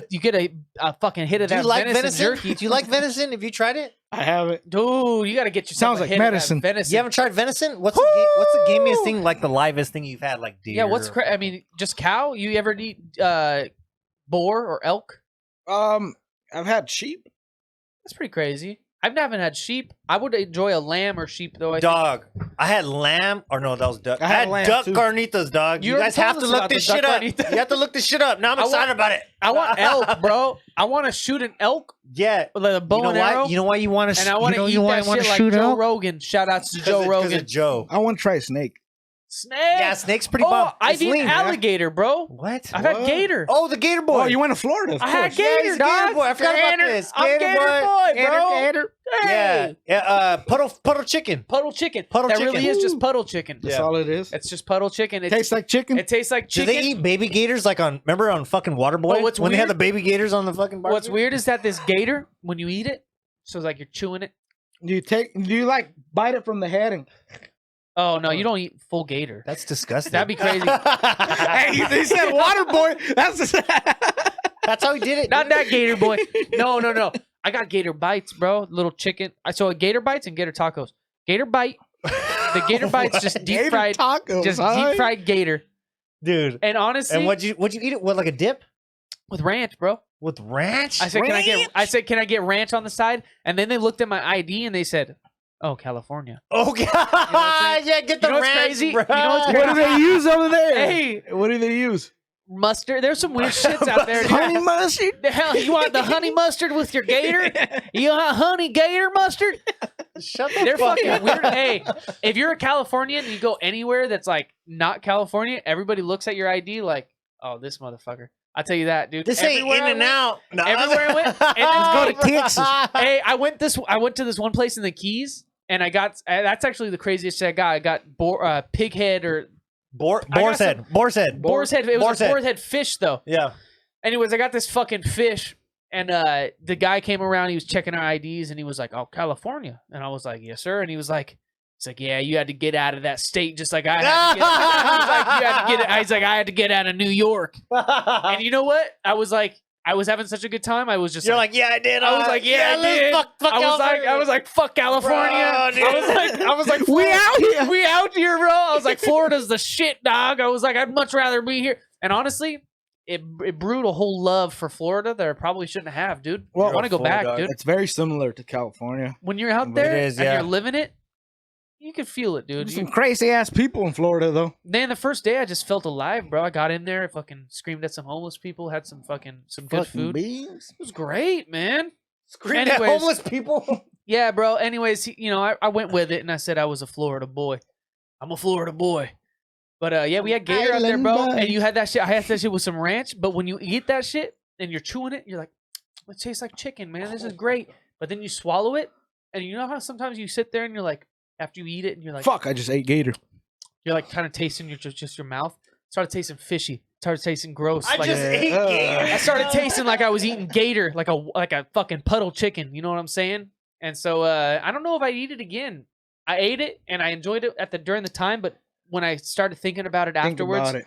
a fucking hit of Do that you like venison venison? jerky. Do you like venison? Have you tried it? I haven't. Dude, you got to get yourself. Sounds like hit of that medicine. venison. You haven't tried venison? What's the gamiest thing? Like the livest thing you've had? Like deer? Yeah, what's I mean, just cow. You ever eat boar or elk? I've had sheep. That's pretty crazy. I haven't had sheep. I would enjoy a lamb or sheep though. Dog. I had lamb, or no, that was duck. I I had had lamb, duck too. carnitas, dog. You You guys already have told to us look about this the shit duck up. carnitas. You have to look this shit up. Now I'm I excited want- about it. I want elk, bro. I want to shoot an elk Yeah. with a bow You know and why? arrow, You know why you want to? and I want to eat that shit like Joe Rogan. Shout outs to Joe Rogan. Joe. I want to try a snake. Snake. Yeah, snake's pretty bomb. Oh, I've It's eaten lean, yeah. alligator, bro. What? I've had What? gator. Oh, the gator boy. Oh, you went to Florida? Of I had course. Yeah, gator, he's a dog. gator boy. I forgot about Gator. this. I'm gator boy, bro. Gator. Hey. Yeah. Puddle chicken. Puddle chicken. Puddle that chicken. really is just Ooh. puddle chicken. That's Yeah. all it is. It's just puddle chicken. It Tastes like chicken. It tastes like Do chicken. they eat baby gators like on? Remember on fucking Waterboy Oh, what's when they had weird? the baby gators on the fucking barbecue? What's weird is that this gator, when you eat it, so it's like you're chewing it. Do you like bite it from the head and? Oh no, you don't eat full gator. That's disgusting. That'd be crazy. Hey, he said water boy. That's That's how he did it. Not that gator boy. No. I got gator bites, bro. Little chicken. I saw gator bites and gator tacos. Gator bite. The gator bites just deep fried. tacos. Just huh? deep fried gator. dude. And honestly, And what'd you eat it with? Like a dip with ranch, bro. with ranch? I said, can I get ranch on the side? And then they looked at my ID and they said, "Oh, California." Oh god! saying? Yeah, get the You know what's ranch, crazy? bro. You know what's What do they use over there? Hey, What do they use? mustard. There's some weird shits out there. dude. Honey mustard. The hell, you want the honey mustard with your gator? You want honey gator mustard? Shut the They're fuck fucking up. weird. Hey, if you're a Californian and you go anywhere that's like not California, everybody looks at your ID like, "Oh, this motherfucker." I'll tell you that, dude. This ain't Everywhere in I and went- out. No. Everywhere I went, and then Let's go to Texas. Hey, I went to this one place in the Keys, and I got that's actually the craziest shit I got. I got pig head or Boar's got some- head. Boar's head. boar's head. It was Boar's a head. boar's head fish though. Yeah. Anyways, I got this fucking fish, and the guy came around. He was checking our IDs, and he was like, "Oh, California," and I was like, "Yes, sir." And he was like, "Yeah, you had to get out of that state just like I had to get." He's like, "You had to get." He's like, "I had to get out of New York." And you know what? I was like, I was having such a good time. I was just You're like, yeah, I did. I was like, yeah, I let's did. Fuck I was like, fuck California. Bro, I was like, We out here. we out here, bro. I was like, Florida's the shit, dog. I was like, I'd much rather be here. And honestly, it brewed a whole love for Florida that I probably shouldn't have, dude. Well, I want to go back, dog. dude. It's very similar to California. When you're out It there is, and yeah. you're living it, you can feel it, dude. There's some crazy ass people in Florida though. Then the first day, I just felt alive, bro. I got in there, I fucking screamed at some homeless people, had some good Fucking food. beans. It was great, man. Scream at Anyways. homeless people. Yeah, bro. Anyways, I went with it and I said I was a Florida boy. I'm a Florida boy. But yeah, we had gator out there, bro. Island boy. And you had that shit. I had that shit with some ranch. But when you eat that shit and you're chewing it, you're like, it tastes like chicken, man. This is great. But then you swallow it, and you know how sometimes you sit there and you're like, after you eat it, and you're like, Fuck! I just ate gator. you're like kind of tasting just your mouth. Started tasting fishy. Started tasting gross. I like just ate gator. I started tasting like I was eating gator, like a fucking puddle chicken. You know what I'm saying? And so I don't know if I'd eat it again. I ate it and I enjoyed it during the time, but when I started thinking about it Think afterwards, about it.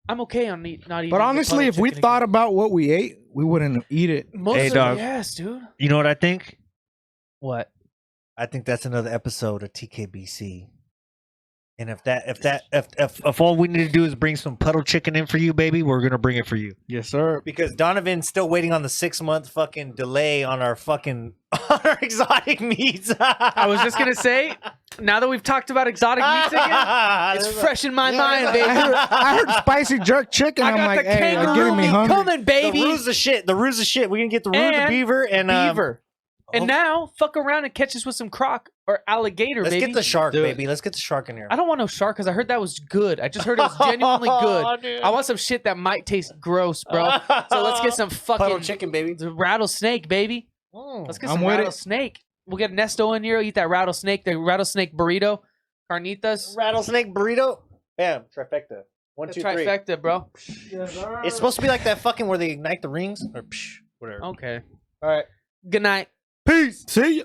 I'm okay on not eating. But the honestly, puddle if we chicken thought again. about what we ate, we wouldn't eat it. Most Hey, of dog. yes, dude. You know what I think? What? I think that's another episode of TKBC. And if all we need to do is bring some puddle chicken in for you, baby, we're gonna bring it for you. Yes, sir. Because Donovan's still waiting on the 6-month fucking delay on our fucking on our exotic meats. I was just gonna say, now that we've talked about exotic meats again, it's fresh in my mind, baby. I heard spicy jerk chicken. I I'm got like, the hey, you're kangaroo getting me meat hungry. coming, baby. The roos of shit. The roos of shit. We're gonna get the roos, the And beaver, and Beaver. And oh. now, fuck around and catch us with some croc or alligator, let's baby. get the shark, Do it. baby. Let's get the shark in here. I don't want no shark because I heard that was good. I just heard it was genuinely good. Dude. I want some shit that might taste gross, bro. So let's get some puddle fucking chicken, baby. the rattlesnake, baby. Let's get I'm some with it. rattlesnake. We'll get Nesto in here. Eat that rattlesnake. The rattlesnake burrito, carnitas. Rattlesnake burrito. Bam, trifecta. One, The 2, 3. trifecta, bro. It's supposed to be like that fucking where they ignite the rings or whatever. Okay. All right. Good night. Peace. See ya.